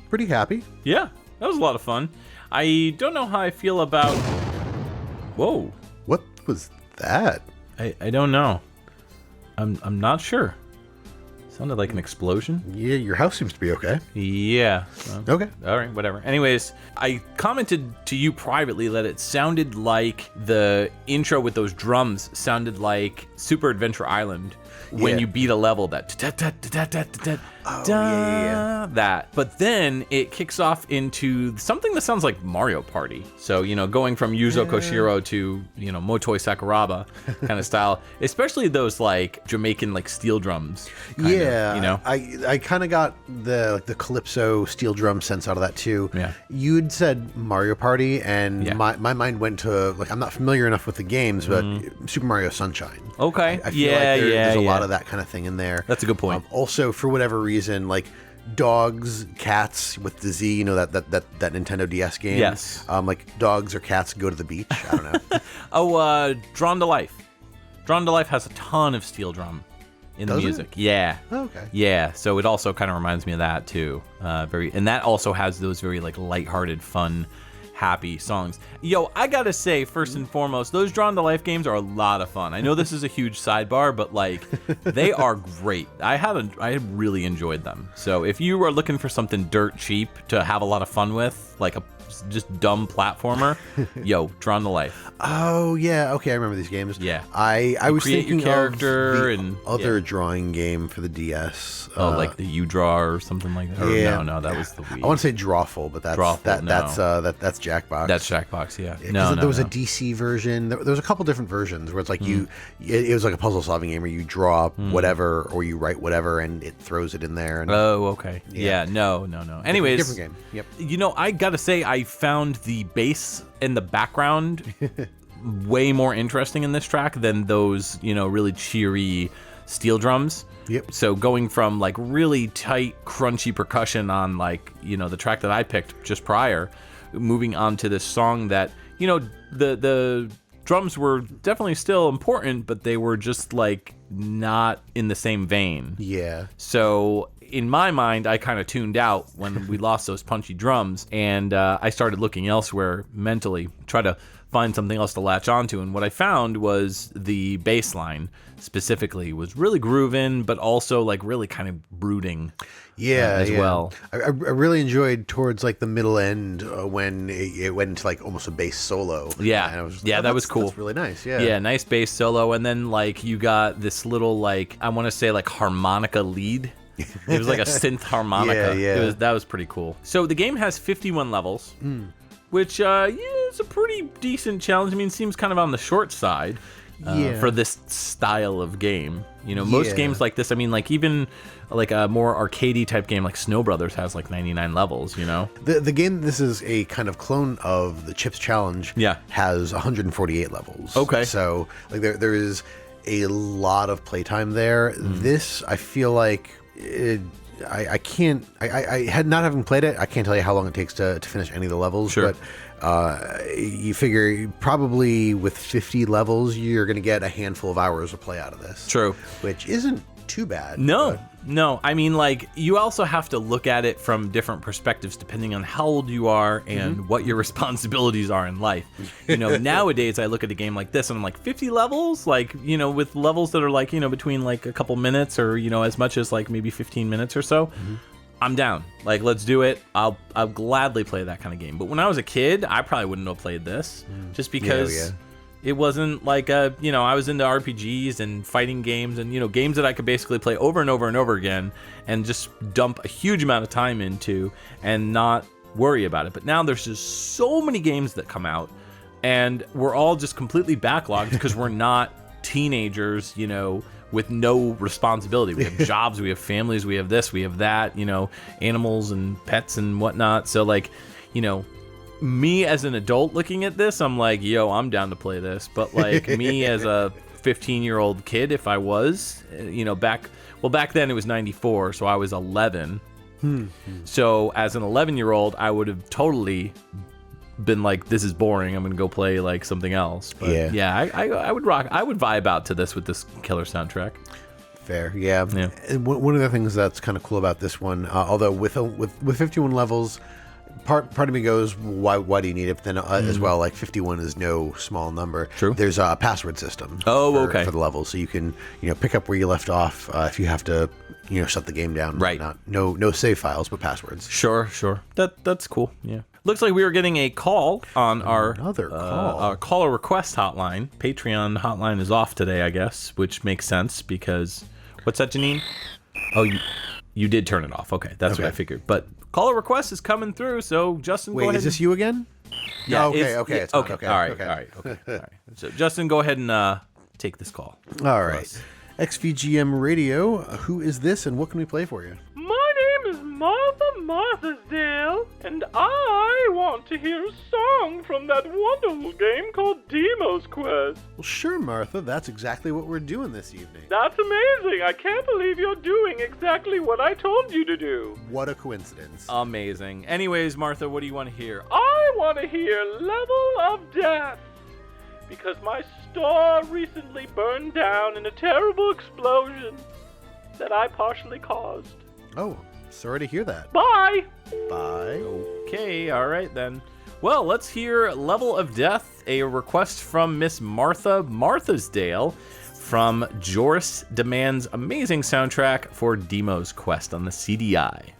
pretty happy. Yeah, that was a lot of fun. I don't know how I feel about... Whoa. What was that? I don't know. I'm not sure. Sounded like an explosion. Yeah, your house seems to be okay. Yeah. Okay. All right, whatever. Anyways, I commented to you privately that it sounded like the intro with those drums sounded like Super Adventure Island when you beat a level. That that. But then it kicks off into something that sounds like Mario Party. So, going from Yuzo Koshiro to, Motoi Sakuraba kind of style, especially those like Jamaican like steel drums. I kind of got the Calypso steel drum sense out of that too. Yeah. You'd said Mario Party, and my mind went to, like, I'm not familiar enough with the games, but Super Mario Sunshine. Okay. I feel like there's a lot of that kind of thing in there. That's a good point. Also, for whatever reason, like dogs, cats with the Z, that Nintendo DS game. Yes. Like dogs or cats go to the beach. I don't know. Drawn to Life. Drawn to Life has a ton of steel drum in the music. Yeah. Oh, okay. Yeah. So it also kind of reminds me of that too. And that also has those very like lighthearted, fun, happy songs. Yo, I gotta say, first and foremost, those Drawn to Life games are a lot of fun. I know this is a huge sidebar, but like they are great. I really enjoyed them. So if you are looking for something dirt cheap to have a lot of fun with, like a just dumb platformer, yo, Drawn to Life. Oh yeah, okay, I remember these games. Yeah, I was thinking your character of the other drawing game for the DS. Like the U Draw or something like that. Yeah, no, that was the Wii. I want to say Drawful, but that's that's Jackbox. That's Jackbox. Yeah. There was a DC version. There was a couple different versions where it's like it was like a puzzle solving game where you draw whatever or you write whatever and it throws it in there. And, okay. Yeah. No. Anyways, different game. Yep. I gotta say, I found the bass and the background way more interesting in this track than those, really cheery steel drums. Yep. So going from like really tight, crunchy percussion on like, the track that I picked just prior, moving on to this song that, the drums were definitely still important, but they were just like not in the same vein. Yeah. So in my mind, I kind of tuned out when we lost those punchy drums, and I started looking elsewhere mentally, try to find something else to latch onto. And what I found was the bass line specifically was really grooving, but also like really kind of brooding. As well. I really enjoyed towards like the middle end when it went into like almost a bass solo. Yeah, and I was that was cool. That's really nice. Yeah, yeah, nice bass solo, and then like you got this little like I want to say like harmonica lead. It was like a synth harmonica. Yeah. That was pretty cool. So the game has 51 levels, which is a pretty decent challenge. I mean, it seems kind of on the short side for this style of game. Most games like this, I mean, like even like a more arcadey type game like Snow Brothers has like 99 levels, The game, this is a kind of clone of the Chips Challenge, has 148 levels. Okay. So like there is a lot of playtime there. This, I feel like I had not having played it, I can't tell you how long it takes to finish any of the levels. Sure. But you figure probably with 50 levels, you're going to get a handful of hours of play out of this. True. Which isn't too bad. No. I mean, like, you also have to look at it from different perspectives depending on how old you are and what your responsibilities are in life. Nowadays I look at a game like this and I'm like, 50 levels? Like, with levels that are like, between like a couple minutes or, as much as like maybe 15 minutes or so. I'm down. Like, let's do it. I'll gladly play that kind of game. But when I was a kid, I probably wouldn't have played this just because it wasn't like I was into RPGs and fighting games and, games that I could basically play over and over and over again and just dump a huge amount of time into and not worry about it. But now there's just so many games that come out and we're all just completely backlogged because we're not teenagers, with no responsibility. We have jobs, we have families, we have this, we have that, you know, animals and pets and whatnot. So like, you know, me as an adult looking at this, I'm like, yo, I'm down to play this. But like me as a 15-year-old kid, if I was, you know, back then it was 94, so I was 11. So as an 11-year-old, I would have totally been like, this is boring, I'm gonna go play like something else. But I would vibe out to this with this killer soundtrack. Fair, yeah. And one of the things that's kind of cool about this one, although with 51 levels, part of me goes, why do you need it? But then as well, like 51 is no small number. True. There's a password system. For the levels, so you can, you know, pick up where you left off if you have to, you know, shut the game down. Right. No save files, but passwords. Sure. That's cool. Yeah. Looks like we were getting a call on our caller request hotline. Patreon hotline is off today, I guess, which makes sense because what's that, Janine? Oh, you did turn it off. Okay, that's what I figured. But caller request is coming through, so Justin, go ahead. Wait, is this you again? Yeah. Okay. All right. So Justin, go ahead and take this call. All right. XVGM Radio. Who is this, and what can we play for you? My name is Martha's-Dale, and I want to hear a song from that wonderful game called Dimo's Quest. Well, sure, Martha. That's exactly what we're doing this evening. That's amazing. I can't believe you're doing exactly what I told you to do. What a coincidence. Amazing. Anyways, Martha, what do you want to hear? I want to hear Level of Death, because my store recently burned down in a terrible explosion that I partially caused. Oh, sorry to hear that. Bye! Bye. Okay, all right then. Well, let's hear Level of Death, a request from Miss Martha's-Dale from Joris Demand's amazing soundtrack for Dimo's Quest on the CDI.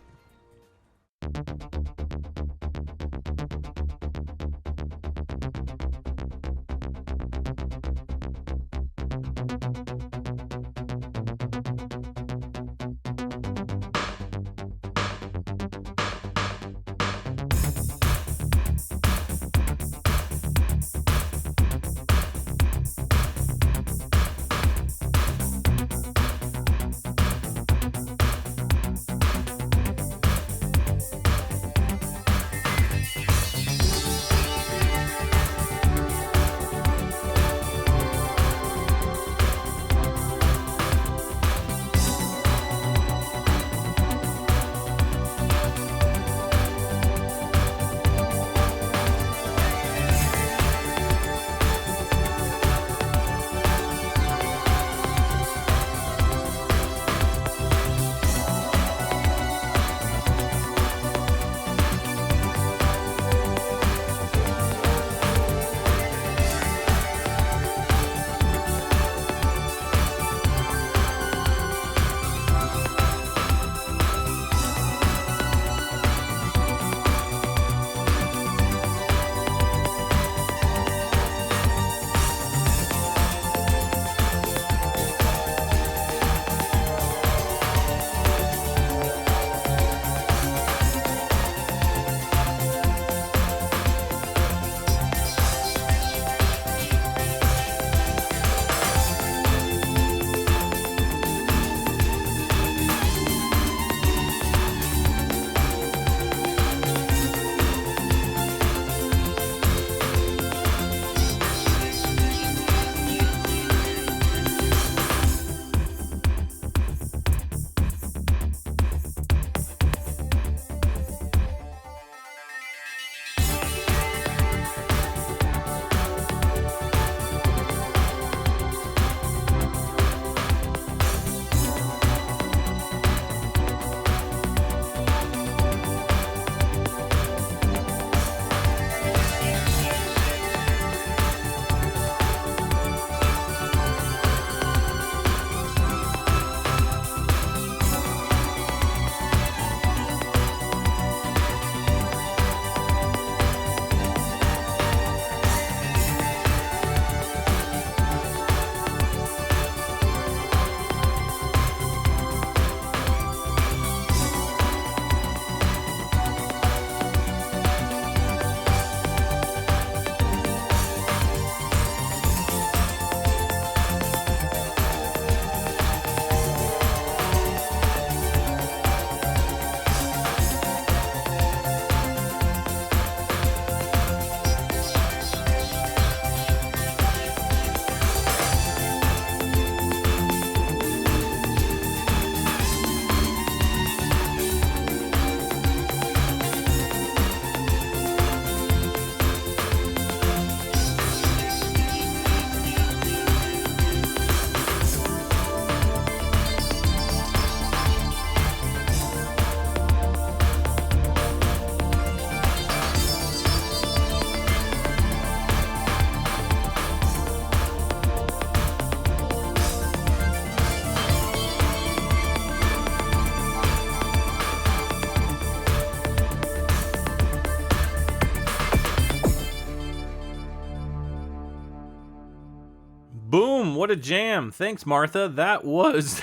Boom, what a jam. Thanks, Martha. That was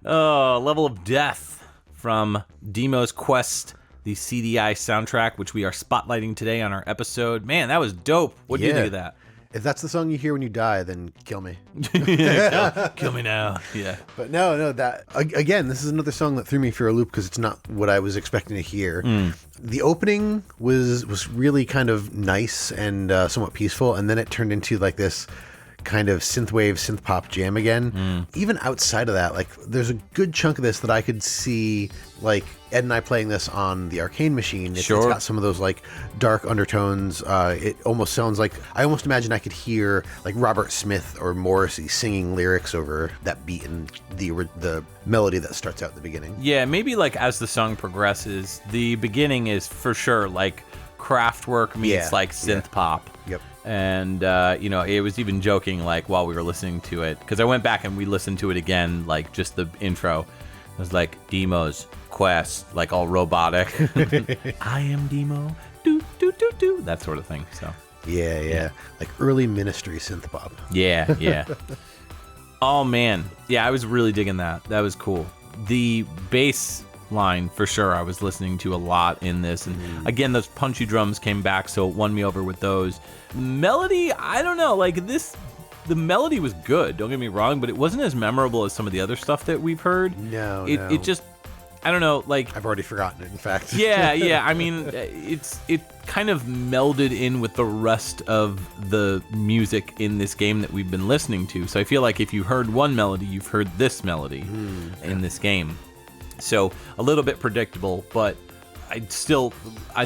Level of Death from Dimo's Quest, the CDI soundtrack, which we are spotlighting today on our episode. Man, that was dope. What do you think of that? If that's the song you hear when you die, then kill me. Kill me now. Yeah. But no, that again, this is another song that threw me for a loop because it's not what I was expecting to hear. The opening was really kind of nice and somewhat peaceful, and then it turned into like this kind of synthwave, synth pop jam again. Even outside of that, like there's a good chunk of this that I could see like Ed and I playing this on the Arcane machine. It's got some of those like dark undertones. It almost sounds like, I almost imagine I could hear like Robert Smith or Morrissey singing lyrics over that beat and the melody that starts out at the beginning. Yeah, maybe like as the song progresses, the beginning is for sure like Kraftwerk meets like synth pop. Yep. And, it was even joking, like, while we were listening to it, because I went back and we listened to it again, like, just the intro. It was like, Dimo's Quest, like, all robotic. I am Dimo, do, do, do, do, that sort of thing, so. Yeah. Like early Ministry synth pop. Yeah. Oh, man. Yeah, I was really digging that. That was cool. The bass line, for sure, I was listening to a lot in this, and again, those punchy drums came back, so it won me over with those. Melody, I don't know, like the melody was good, don't get me wrong, but it wasn't as memorable as some of the other stuff that we've heard. No. It just, I don't know, like, I've already forgotten it, in fact. yeah, I mean, it kind of melded in with the rest of the music in this game that we've been listening to, so I feel like if you heard one melody, you've heard this melody in this game. So a little bit predictable, but I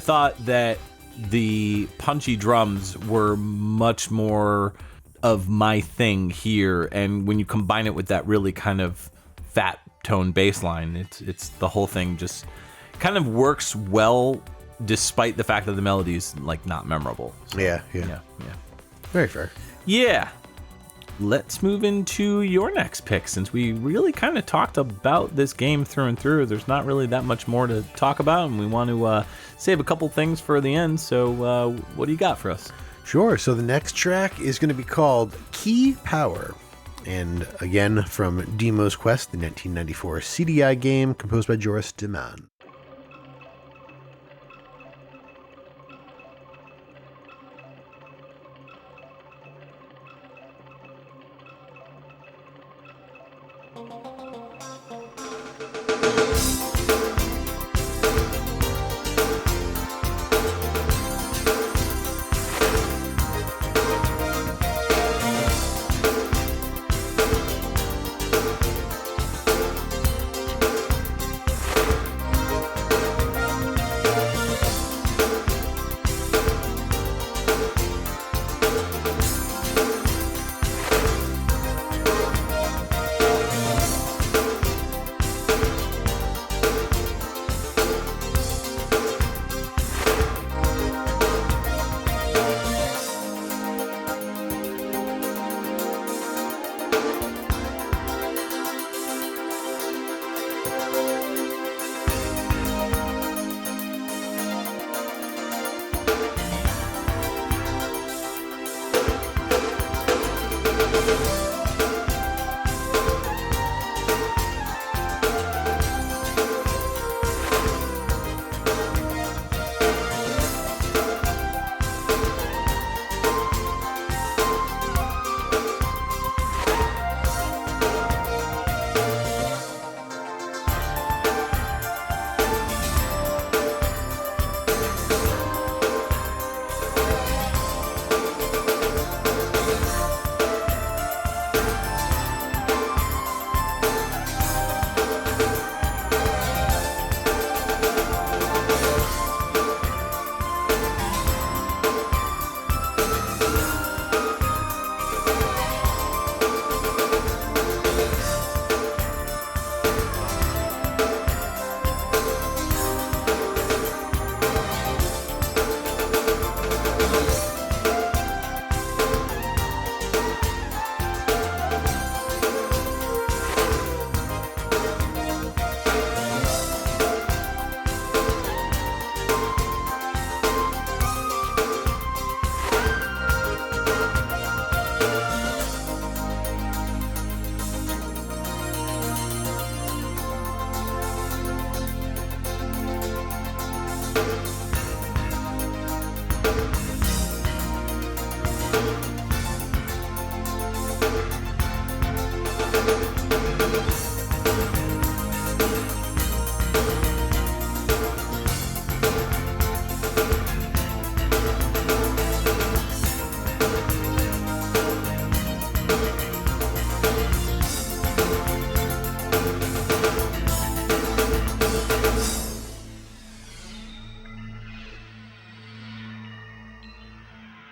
thought that the punchy drums were much more of my thing here, and when you combine it with that really kind of fat tone bass line, it's the whole thing just kind of works well, despite the fact that the melody's like not memorable. So, Yeah. Very fair. Yeah. Let's move into your next pick, since we really kind of talked about this game through and through. There's not really that much more to talk about, and we want to save a couple things for the end. So what do you got for us? Sure. So the next track is going to be called Key Power. And again, from Dimo's Quest, the 1994 CDI game composed by Joris de Man.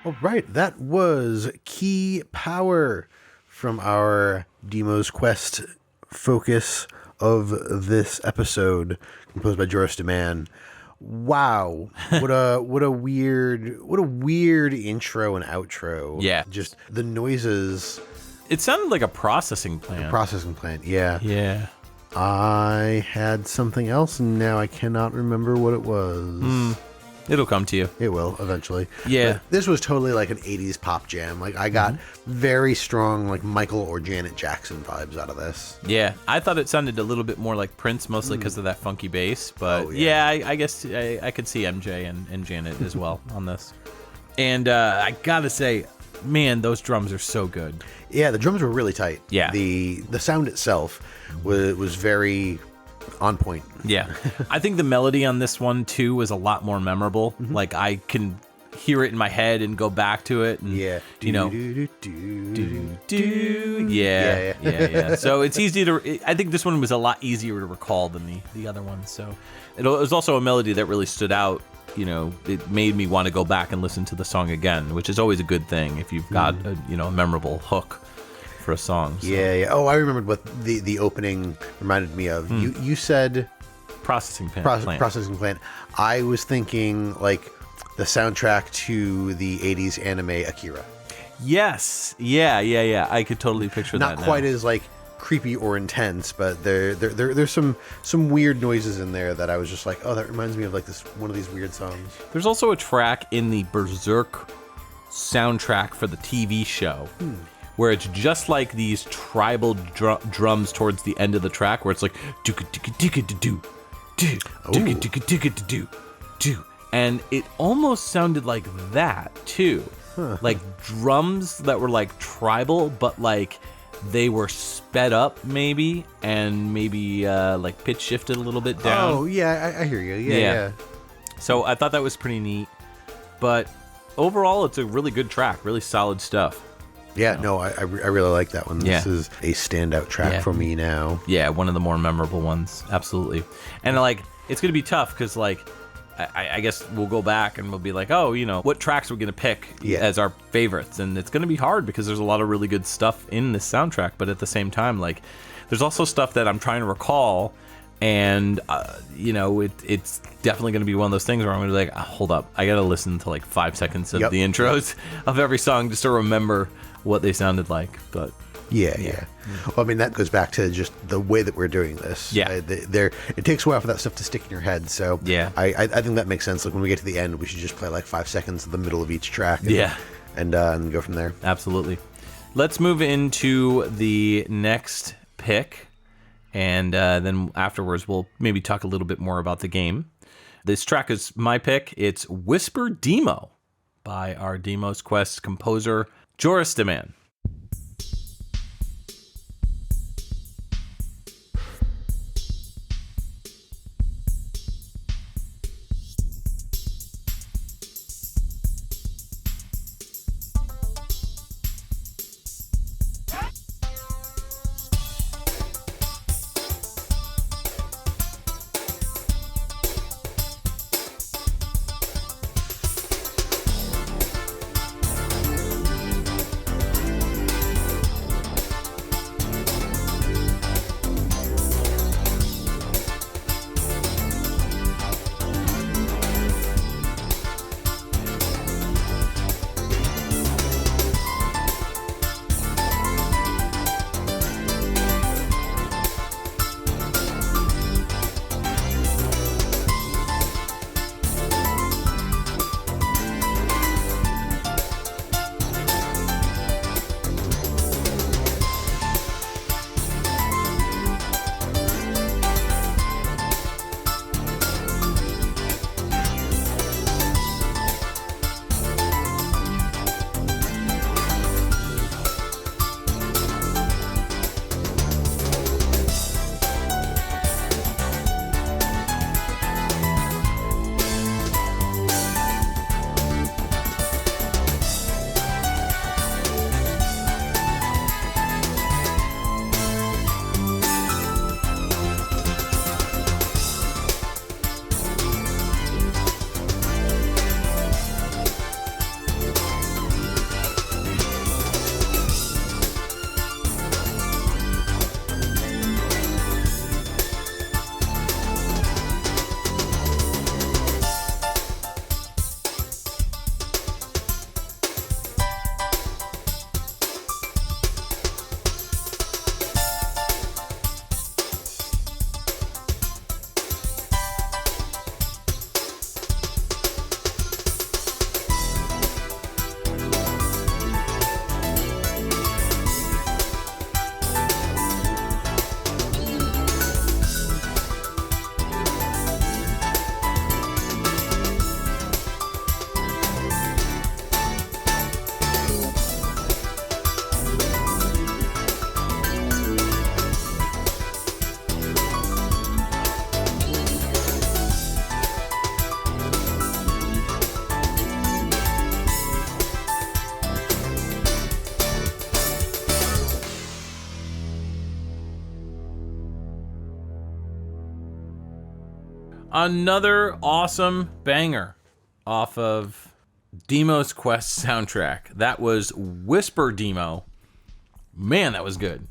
All right, that was Key Power from our Dimo's Quest focus of this episode, composed by Joris Deman. Wow, what a weird intro and outro. Yeah, just the noises. It sounded like a processing plant. Yeah. Yeah. I had something else, and now I cannot remember what it was. It'll come to you. It will eventually. Yeah. But this was totally like an 80s pop jam. Like, I got very strong, like, Michael or Janet Jackson vibes out of this. Yeah. I thought it sounded a little bit more like Prince, mostly because of that funky bass. But I guess I could see MJ and Janet as well on this. And I gotta say, man, those drums are so good. Yeah, the drums were really tight. Yeah. The sound itself was very on point. Yeah. I think the melody on this one, too, was a lot more memorable. Like, I can hear it in my head and go back to it. And, yeah. You know. Yeah. So it's easy to... I think this one was a lot easier to recall than the other one. So it was also a melody that really stood out. You know, it made me want to go back and listen to the song again, which is always a good thing if you've got a memorable hook for a song. So. Yeah. Oh, I remembered what the opening reminded me of. You said processing plant. Processing plant. I was thinking like the soundtrack to the 80s anime Akira. Yes. Yeah. I could totally picture that. Not quite as like creepy or intense, but there's some weird noises in there that I was just like, oh, that reminds me of like this one of these weird songs. There's also a track in the Berserk soundtrack for the TV show where it's just like these tribal drums towards the end of the track, where it's like and it almost sounded like that too, like drums that were like tribal, but like they were sped up maybe, and maybe like pitch shifted a little bit down. Oh yeah, I hear you. Yeah. So I thought that was pretty neat, but overall it's a really good track, really solid stuff. Yeah, no, I really like that one. This is a standout track for me now. Yeah, one of the more memorable ones, absolutely. And like, it's gonna be tough because like, I guess we'll go back and we'll be like, oh, you know, what tracks we're gonna pick as our favorites, and it's gonna be hard because there's a lot of really good stuff in this soundtrack, but at the same time, like, there's also stuff that I'm trying to recall. And, you know, it's definitely going to be one of those things where I'm going to be like, hold up, I got to listen to like 5 seconds of the intros of every song just to remember what they sounded like. But yeah. Well, I mean, that goes back to just the way that we're doing this. Yeah. It takes a while for that stuff to stick in your head. So yeah, I think that makes sense. Like when we get to the end, we should just play like 5 seconds of the middle of each track. And go from there. Absolutely. Let's move into the next pick. And then afterwards, we'll maybe talk a little bit more about the game. This track is my pick. It's Whisper Dimo by our Dimo's Quest composer, Joris Deman. Another awesome banger off of Dimo's Quest soundtrack. That was Whisper Dimo. Man, that was good.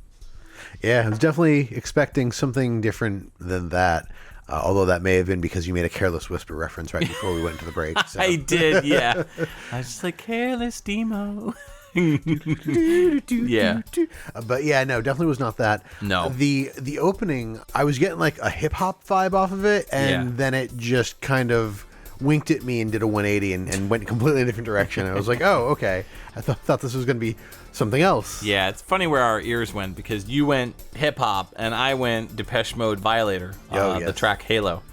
Yeah, I was definitely expecting something different than that. Although that may have been because you made a Careless Whisper reference right before we went to the break. So. I did, yeah. I was just like, Careless Dimo. Yeah. But yeah, no, definitely was not that. No. The opening, I was getting like a hip hop vibe off of it, and then it just kind of winked at me and did a 180 and went completely in a different direction. I was like, oh, okay. I thought this was going to be something else. Yeah, it's funny where our ears went because you went hip hop and I went Depeche Mode Violator, the track Halo.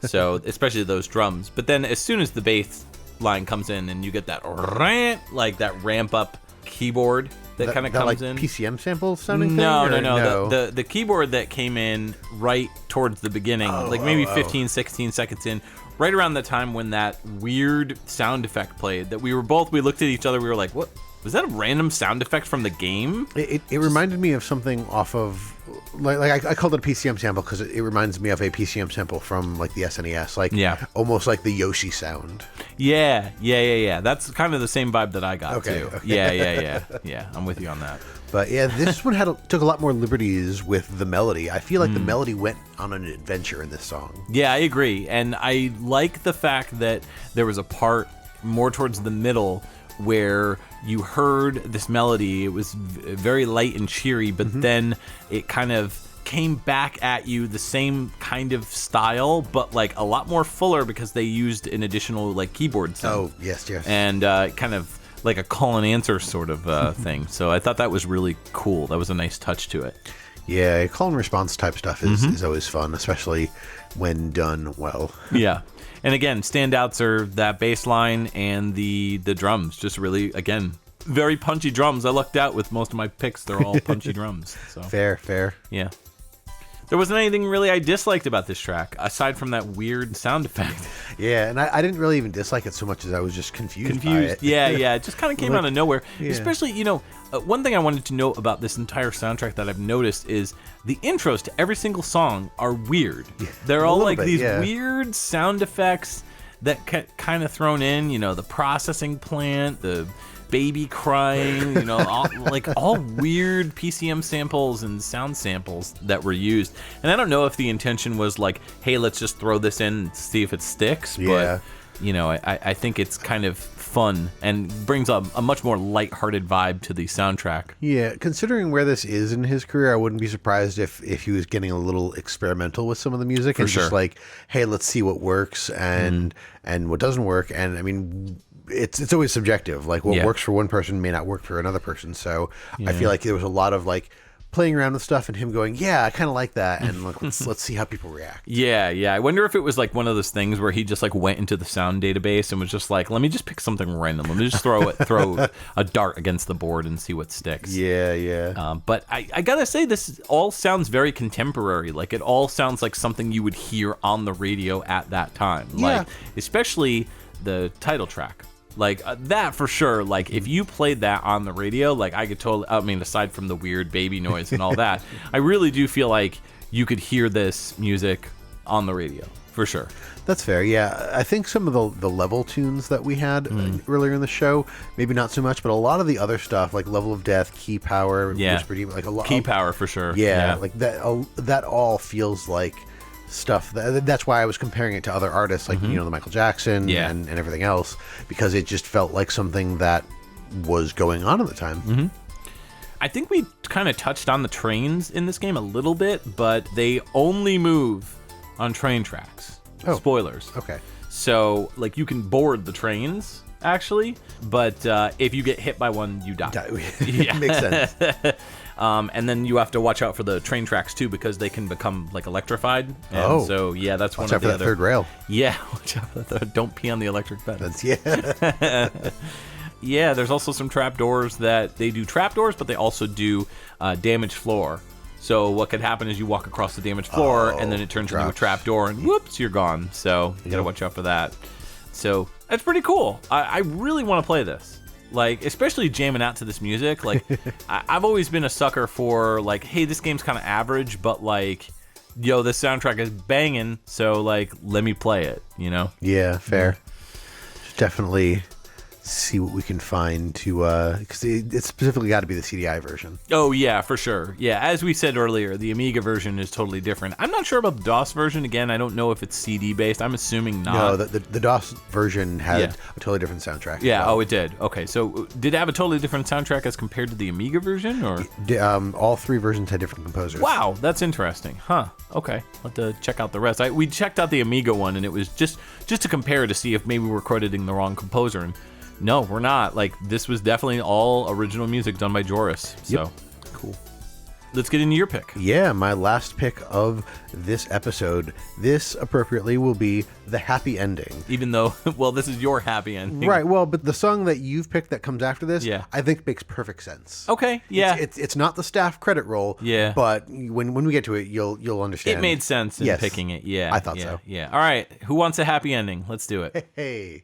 So, especially those drums. But then as soon as the bass line comes in and you get that rant, like that ramp up keyboard that kind of comes like in. PCM sample sounding no, thing? No. The keyboard that came in right towards the beginning, maybe 15, 16 seconds in, right around the time when that weird sound effect played that we looked at each other, we were like, what? Was that a random sound effect from the game? It reminded me of something off of, like I called it a PCM sample because it reminds me of a PCM sample from like the SNES, almost like the Yoshi sound. Yeah. That's kind of the same vibe that I got too. Okay. Yeah. I'm with you on that. But yeah, this one took a lot more liberties with the melody. I feel like the melody went on an adventure in this song. Yeah, I agree, and I like the fact that there was a part more towards the middle where you heard this melody. It was very light and cheery, but then it kind of came back at you the same kind of style, but like a lot more fuller because they used an additional like keyboard sound. Oh, yes. And kind of like a call and answer sort of thing. So I thought that was really cool. That was a nice touch to it. Yeah, call and response type stuff is always fun, especially when done well. Yeah. And again, standouts are that bass line and the drums. Just really, again, very punchy drums. I lucked out with most of my picks. They're all punchy drums. So Fair. Yeah. There wasn't anything really I disliked about this track, aside from that weird sound effect. Yeah, and I didn't really even dislike it so much as I was just confused by it. Yeah, it just kind of came out of nowhere. Yeah. Especially, one thing I wanted to note about this entire soundtrack that I've noticed is the intros to every single song are weird. Yeah, they're all like these weird sound effects that kind of thrown in, the processing plant, the baby crying, all weird PCM samples and sound samples that were used. And I don't know if the intention was like, hey, let's just throw this in and see if it sticks. But, I think it's kind of fun and brings a much more lighthearted vibe to the soundtrack. Yeah, considering where this is in his career, I wouldn't be surprised if he was getting a little experimental with some of the music. For sure. Just like, hey, let's see what works and what doesn't work. And I mean, it's always subjective. Like what works for one person may not work for another person. So I feel like there was a lot of like playing around with stuff and him going, yeah, I kind of like that, and like, let's see how people react. Yeah. I wonder if it was like one of those things where he just like went into the sound database and was just like, let me just pick something random. Let me just throw a dart against the board and see what sticks. Yeah. But I gotta say, this all sounds very contemporary. Like it all sounds like something you would hear on the radio at that time. Yeah. Like especially the title track. Like that for sure. Like if you played that on the radio, like I could totally, I mean, aside from the weird baby noise and all that, I really do feel like you could hear this music on the radio for sure. That's fair. Yeah. I think some of the level tunes that we had earlier in the show, maybe not so much, but a lot of the other stuff like Level of Death, Key Power, Whisper Dimo, like a lot. Key Power for sure. Yeah. Like that all feels like stuff. That's why I was comparing it to other artists like the Michael Jackson and everything else, because it just felt like something that was going on at the time. I think we kind of touched on the trains in this game a little bit, but they only move on train tracks. Spoilers. Okay. So like you can board the trains actually, but if you get hit by one, you die. Makes sense. And then you have to watch out for the train tracks too, because they can become like electrified. And so that's one of the other. Watch out for that third rail. Yeah, watch out for that. Don't pee on the electric fence. Yeah, there's also some trapdoors that they do trapdoors, but they also do damaged floor. So what could happen is you walk across the damaged floor, and then it turns into a trapdoor, and whoops, you're gone. So you gotta watch out for that. So that's pretty cool. I really want to play this. Like, especially jamming out to this music. Like, I've always been a sucker for, like, hey, this game's kind of average, but, like, yo, this soundtrack is banging, so like let me play it, you know? Yeah, fair. Should definitely see what we can find to because it's specifically got to be the CDI version. Oh yeah, for sure. Yeah, as we said earlier, the Amiga version is totally different. I'm not sure about the DOS version. Again, I don't know if it's CD based. I'm assuming not. No, the DOS version had a totally different soundtrack. Yeah. Oh, it did. Okay, so did it have a totally different soundtrack as compared to the Amiga version, or? All 3 versions had different composers. Wow, that's interesting. Huh. Okay, I'll have to check out the rest. We checked out the Amiga one, and it was just to compare to see if maybe we're crediting the wrong composer. And no, we're not. Like, this was definitely all original music done by Joris. So, cool. Let's get into your pick. Yeah, my last pick of this episode. This, appropriately, will be the happy ending. Even though, well, this is your happy ending. Right, well, but the song that you've picked that comes after this, I think makes perfect sense. Okay, yeah. It's not the staff credit roll, but when we get to it, you'll understand. It made sense in picking it, I thought so. Yeah, all right. Who wants a happy ending? Let's do it. Hey.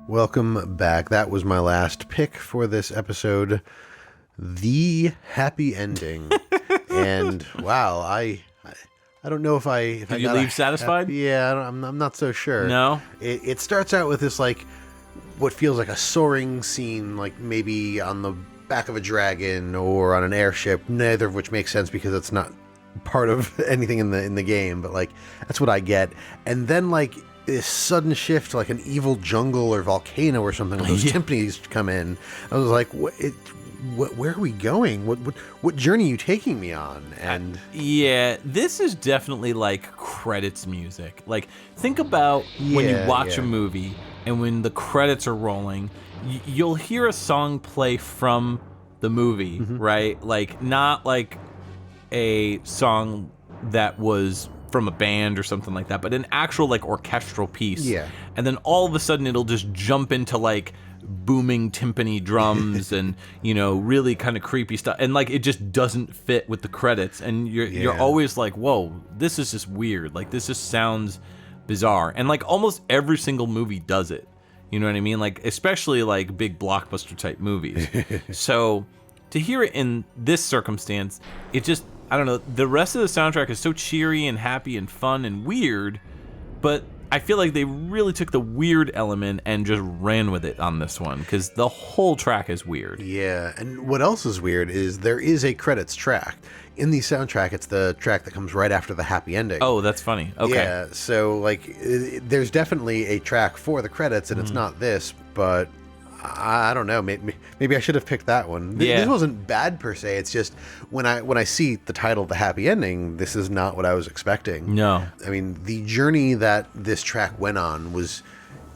Welcome back. That was my last pick for this episode, the happy ending. And wow, I don't know if I Did you leave satisfied? I'm not so sure. No. It starts out with this like what feels like a soaring scene, like maybe on the back of a dragon or on an airship. Neither of which makes sense because it's not part of anything in the game. But like that's what I get. And then like this sudden shift to like an evil jungle or volcano or something. Those timpanis come in. I was like, where are we going? What journey are you taking me on? And yeah, this is definitely like credits music. Like think about when you watch a movie and when the credits are rolling, you'll hear a song play from the movie, right? Like not like a song that was from a band or something like that, but an actual like orchestral piece. Yeah. And then all of a sudden it'll just jump into like booming timpani drums and, you know, really kind of creepy stuff. And like it just doesn't fit with the credits. And you're always like, whoa, this is just weird. Like this just sounds bizarre. And like almost every single movie does it. You know what I mean? Like especially like big blockbuster type movies. So to hear it in this circumstance, it just, I don't know, the rest of the soundtrack is so cheery and happy and fun and weird, but I feel like they really took the weird element and just ran with it on this one, because the whole track is weird. Yeah, and what else is weird is there is a credits track. In the soundtrack, it's the track that comes right after the happy ending. Oh, that's funny. Okay. Yeah, so, like, there's definitely a track for the credits, and it's not this, but I don't know. Maybe I should have picked that one. This wasn't bad per se. It's just when I see the title, The Happy Ending, this is not what I was expecting. No. I mean, the journey that this track went on was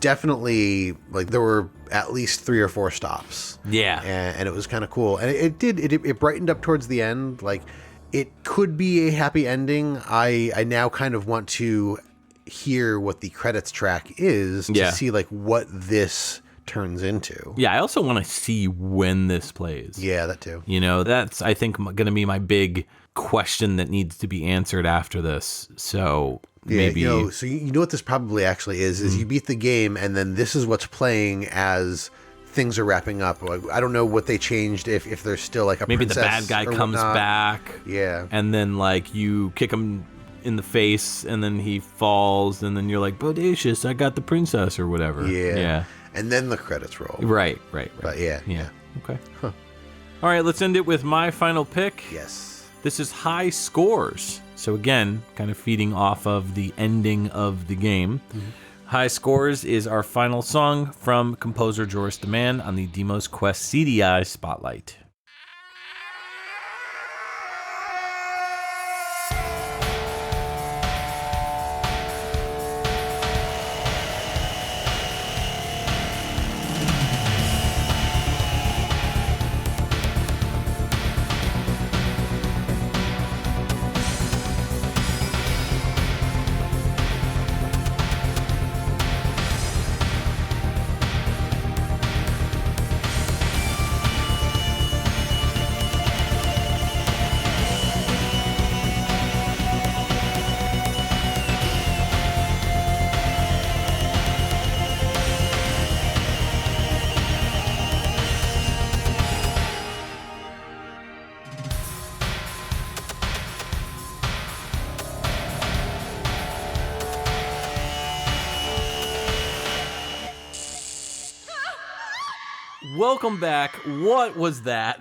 definitely, like, there were at least 3 or 4 stops. Yeah. And it was kind of cool. And it brightened up towards the end. Like, it could be a happy ending. I now kind of want to hear what the credits track is to see, like, what this turns into. Yeah, I also want to see when this plays. Yeah, that too. You know, that's, I think, going to be my big question that needs to be answered after this. So maybe... So you know what this probably actually is you beat the game, and then this is what's playing as things are wrapping up. I don't know what they changed, if there's still, like, a maybe the princess bad guy or comes whatnot. back. Yeah. And then, like, you kick him in the face, and then he falls, and then you're like, bodacious, I got the princess, or whatever. Yeah. And then the credits roll. Right. But yeah. Okay. Huh. All right, let's end it with my final pick. Yes. This is High Scores. So again, kind of feeding off of the ending of the game. High Scores is our final song from composer Joris Deman on the Dimo's Quest CDI Spotlight. Welcome back. What was that?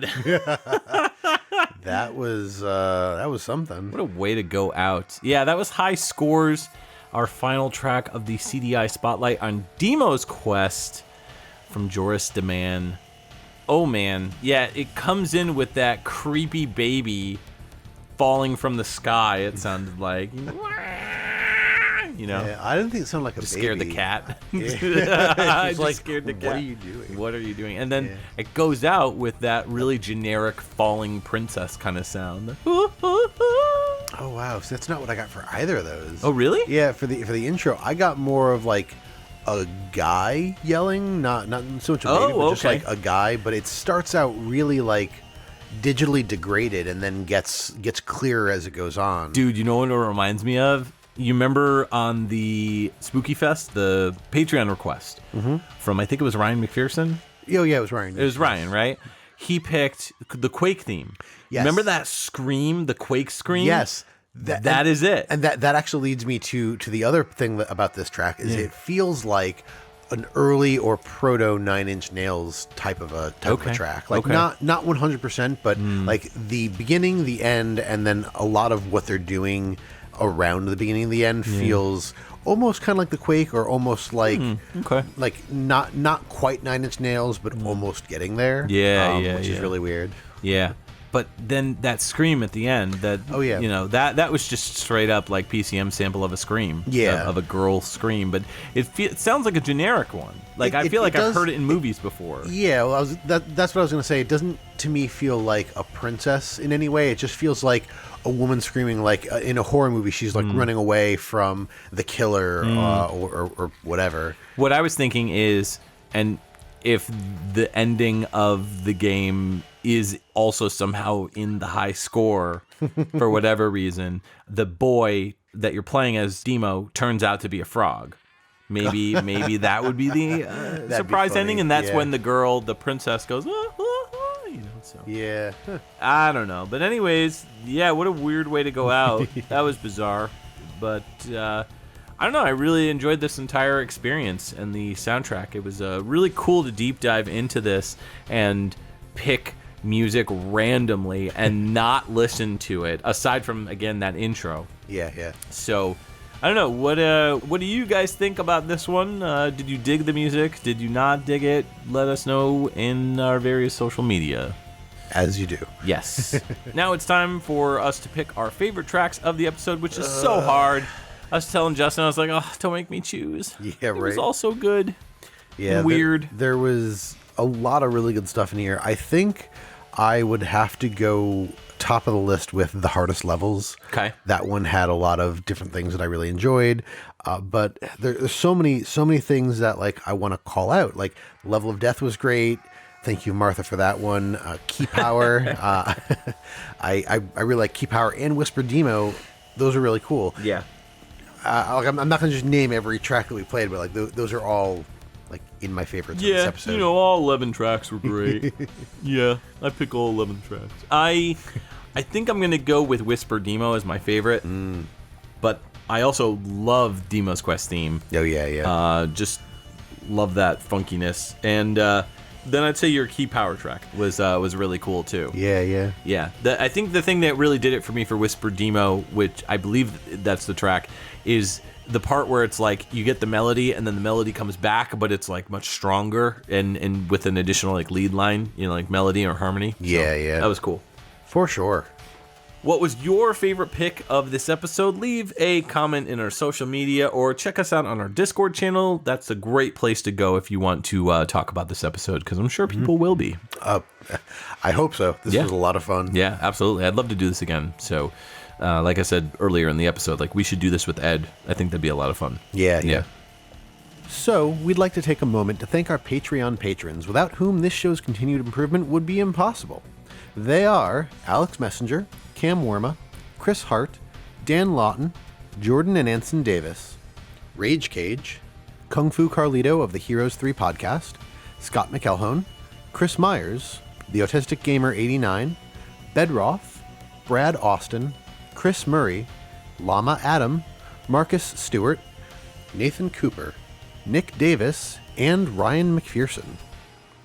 That was something. What a way to go out. Yeah, that was High Scores, our final track of the CDI Spotlight on Dimo's Quest from Joris Deman. Oh man, yeah, it comes in with that creepy baby falling from the sky, it sounded like. You know? Yeah, I didn't think it sounded like a just baby. Scared the cat. I just like, scared the cat. What are you doing? What are you doing? And then it goes out with that really generic falling princess kind of sound. Oh wow, so that's not what I got for either of those. Oh really? Yeah, for the intro, I got more of like a guy yelling, not so much a baby, but just like a guy. But it starts out really like digitally degraded, and then gets clearer as it goes on. Dude, you know what it reminds me of? You remember on the Spooky Fest, the Patreon request from, I think it was Ryan McPherson? Oh, yeah, it was Ryan. It was Ryan, right? He picked the Quake theme. Yes. Remember that scream, the Quake scream? Yes. That is it. And that actually leads me to the other thing about this track is it feels like an early or proto 9 Inch Nails type of a track. Like not 100%, but like the beginning, the end, and then a lot of what they're doing around the beginning and the end feels almost kind of like the Quake, or almost like like not quite 9 Inch Nails, but almost getting there. Which is really weird. Yeah. But then that scream at the end, you know, that was just straight up like PCM sample of a scream, of a girl scream. But it sounds like a generic one. Like I feel like I've heard it in movies before. Yeah, well, that's what I was gonna say. It doesn't to me feel like a princess in any way. It just feels like a woman screaming, like in a horror movie. She's like running away from the killer or whatever. What I was thinking is, and if the ending of the game is also somehow in the high score for whatever reason, the boy that you're playing as Dimo turns out to be a frog. Maybe that would be the surprise ending, and that's when the princess goes, you know. So yeah, I don't know, but anyways, yeah, what a weird way to go out. That was bizarre, but I don't know. I really enjoyed this entire experience and the soundtrack. It was really cool to deep dive into this and pick music randomly and not listen to it, aside from, again, that intro. Yeah. So, I don't know. What do you guys think about this one? Did you dig the music? Did you not dig it? Let us know in our various social media. As you do. Yes. Now it's time for us to pick our favorite tracks of the episode, which is so hard. I was telling Justin, I was like, oh, don't make me choose. Yeah, right. It was all so good. Yeah, weird. There was a lot of really good stuff in here. I think I would have to go top of the list with The Hardest Levels. Okay. That one had a lot of different things that I really enjoyed. But there's so many things that like I want to call out. Like Level of Death was great. Thank you, Martha, for that one. Key Power. I really like Key Power and Whisper Demo. Those are really cool. Yeah. I'm not going to just name every track that we played, but like those are all like in my favorites of this episode. Yeah, all 11 tracks were great. Yeah, I pick all 11 tracks. I think I'm going to go with Whisper Demo as my favorite, but I also love Demo's Quest theme. Oh, yeah. Just love that funkiness. And then I'd say your Key Power track was really cool too. Yeah. Yeah. I think the thing that really did it for me for Whisper Demo, which I believe that's the track, is the part where it's like you get the melody and then the melody comes back, but it's like much stronger and with an additional like lead line, like melody or harmony. Yeah. That was cool. For sure. What was your favorite pick of this episode? Leave a comment in our social media or check us out on our Discord channel. That's a great place to go if you want to talk about this episode, because I'm sure people will be. I hope so. This was a lot of fun. Yeah, absolutely. I'd love to do this again. So, like I said earlier in the episode, like we should do this with Ed. I think that'd be a lot of fun. Yeah. So, we'd like to take a moment to thank our Patreon patrons, without whom this show's continued improvement would be impossible. They are Alex Messenger, Cam Worma, Chris Hart, Dan Lawton, Jordan and Anson Davis, Rage Cage, Kung Fu Carlito of the Heroes 3 podcast, Scott McElhone, Chris Myers, The Autistic Gamer 89, Bedroth, Brad Austin, Chris Murray, Llama Adam, Marcus Stewart, Nathan Cooper, Nick Davis, and Ryan McPherson.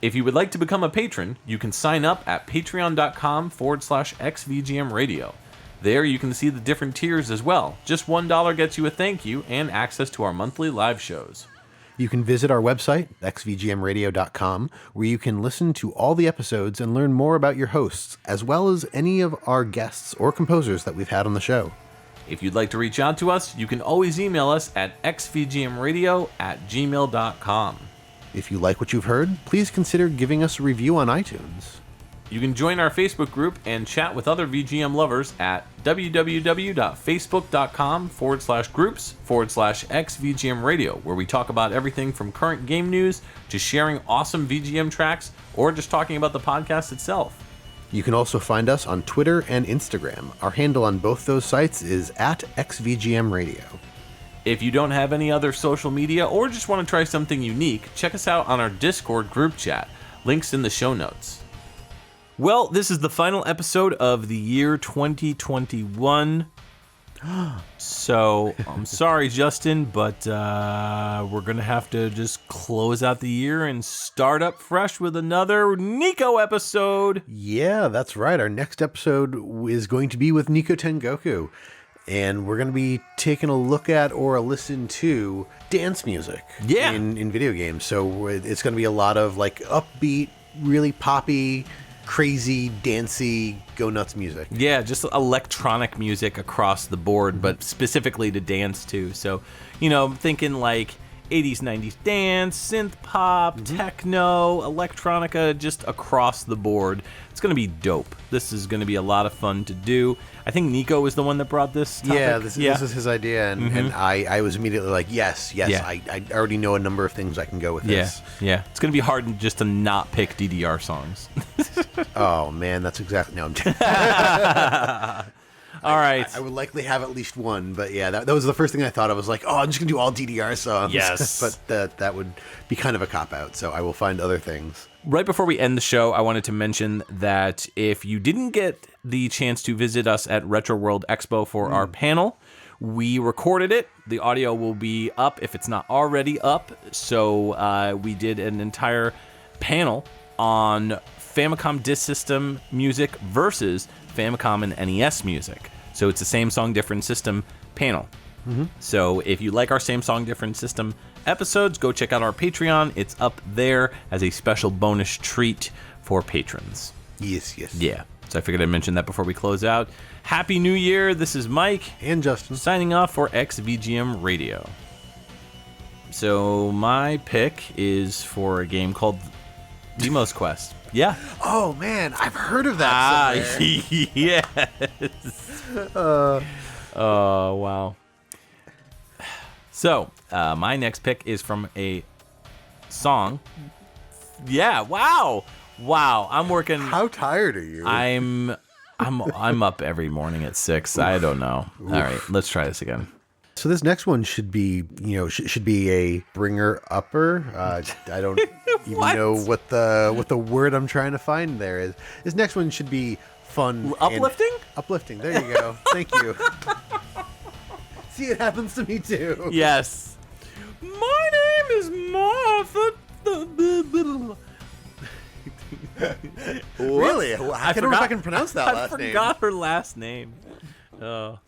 If you would like to become a patron, you can sign up at patreon.com/XVGM Radio. There you can see the different tiers as well. Just $1 gets you a thank you and access to our monthly live shows. You can visit our website, xvgmradio.com, where you can listen to all the episodes and learn more about your hosts, as well as any of our guests or composers that we've had on the show. If you'd like to reach out to us, you can always email us at xvgmradio@gmail.com. If you like what you've heard, please consider giving us a review on iTunes. You can join our Facebook group and chat with other VGM lovers at www.facebook.com/groups/XVGM Radio, where we talk about everything from current game news to sharing awesome VGM tracks or just talking about the podcast itself. You can also find us on Twitter and Instagram. Our handle on both those sites is @XVGM Radio. If you don't have any other social media or just want to try something unique, check us out on our Discord group chat. Links in the show notes. Well, this is the final episode of the year 2021. So, I'm sorry, Justin, but we're going to have to just close out the year and start up fresh with another Nico episode. Yeah, that's right. Our next episode is going to be with Nico Tengoku. And we're going to be taking a look at or a listen to dance music in video games. So it's going to be a lot of like upbeat, really poppy, crazy, dancey, go nuts music. Yeah, just electronic music across the board, but specifically to dance to. So, I'm thinking like 80s, 90s dance, synth pop, techno, electronica, just across the board. It's going to be dope. This is going to be a lot of fun to do. I think Nico was the one that brought this topic. Yeah, this is his idea, and I was immediately like, yes, I already know a number of things I can go with this. Yeah. It's going to be hard just to not pick DDR songs. Oh, man, that's exactly... No, I'm All right. I would likely have at least one, but yeah, that was the first thing I thought of. I was like, I'm just going to do all DDR songs. Yes. But that would be kind of a cop-out, so I will find other things. Right before we end the show, I wanted to mention that if you didn't get the chance to visit us at Retro World Expo for our panel, We recorded it. The audio will be up if it's not already up. So we did an entire panel on Famicom Disk System music versus Famicom and NES music. So it's a same song, different system panel. So if you like our same song, different system episodes, go check out our Patreon. It's up there as a special bonus treat for patrons. Yes. Yeah. So I figured I'd mention that before we close out. Happy New Year. This is Mike. And Justin. Signing off for XVGM Radio. So my pick is for a game called Dimo's Quest. Yeah. Oh, man. I've heard of that somewhere. Yes. Oh, wow. So, my next pick is from a song. Yeah, wow. I'm working. How tired are you? I'm up every morning at 6. I don't know. All right, let's try this again. So this next one should be, should be a bringer upper. I don't even know what the word I'm trying to find there is. This next one should be fun. Uplifting? Uplifting. There you go. Thank you. See, it happens to me too. Yes. My name is Martha. Really? I don't know if I can pronounce that last name. I forgot her last name. Oh.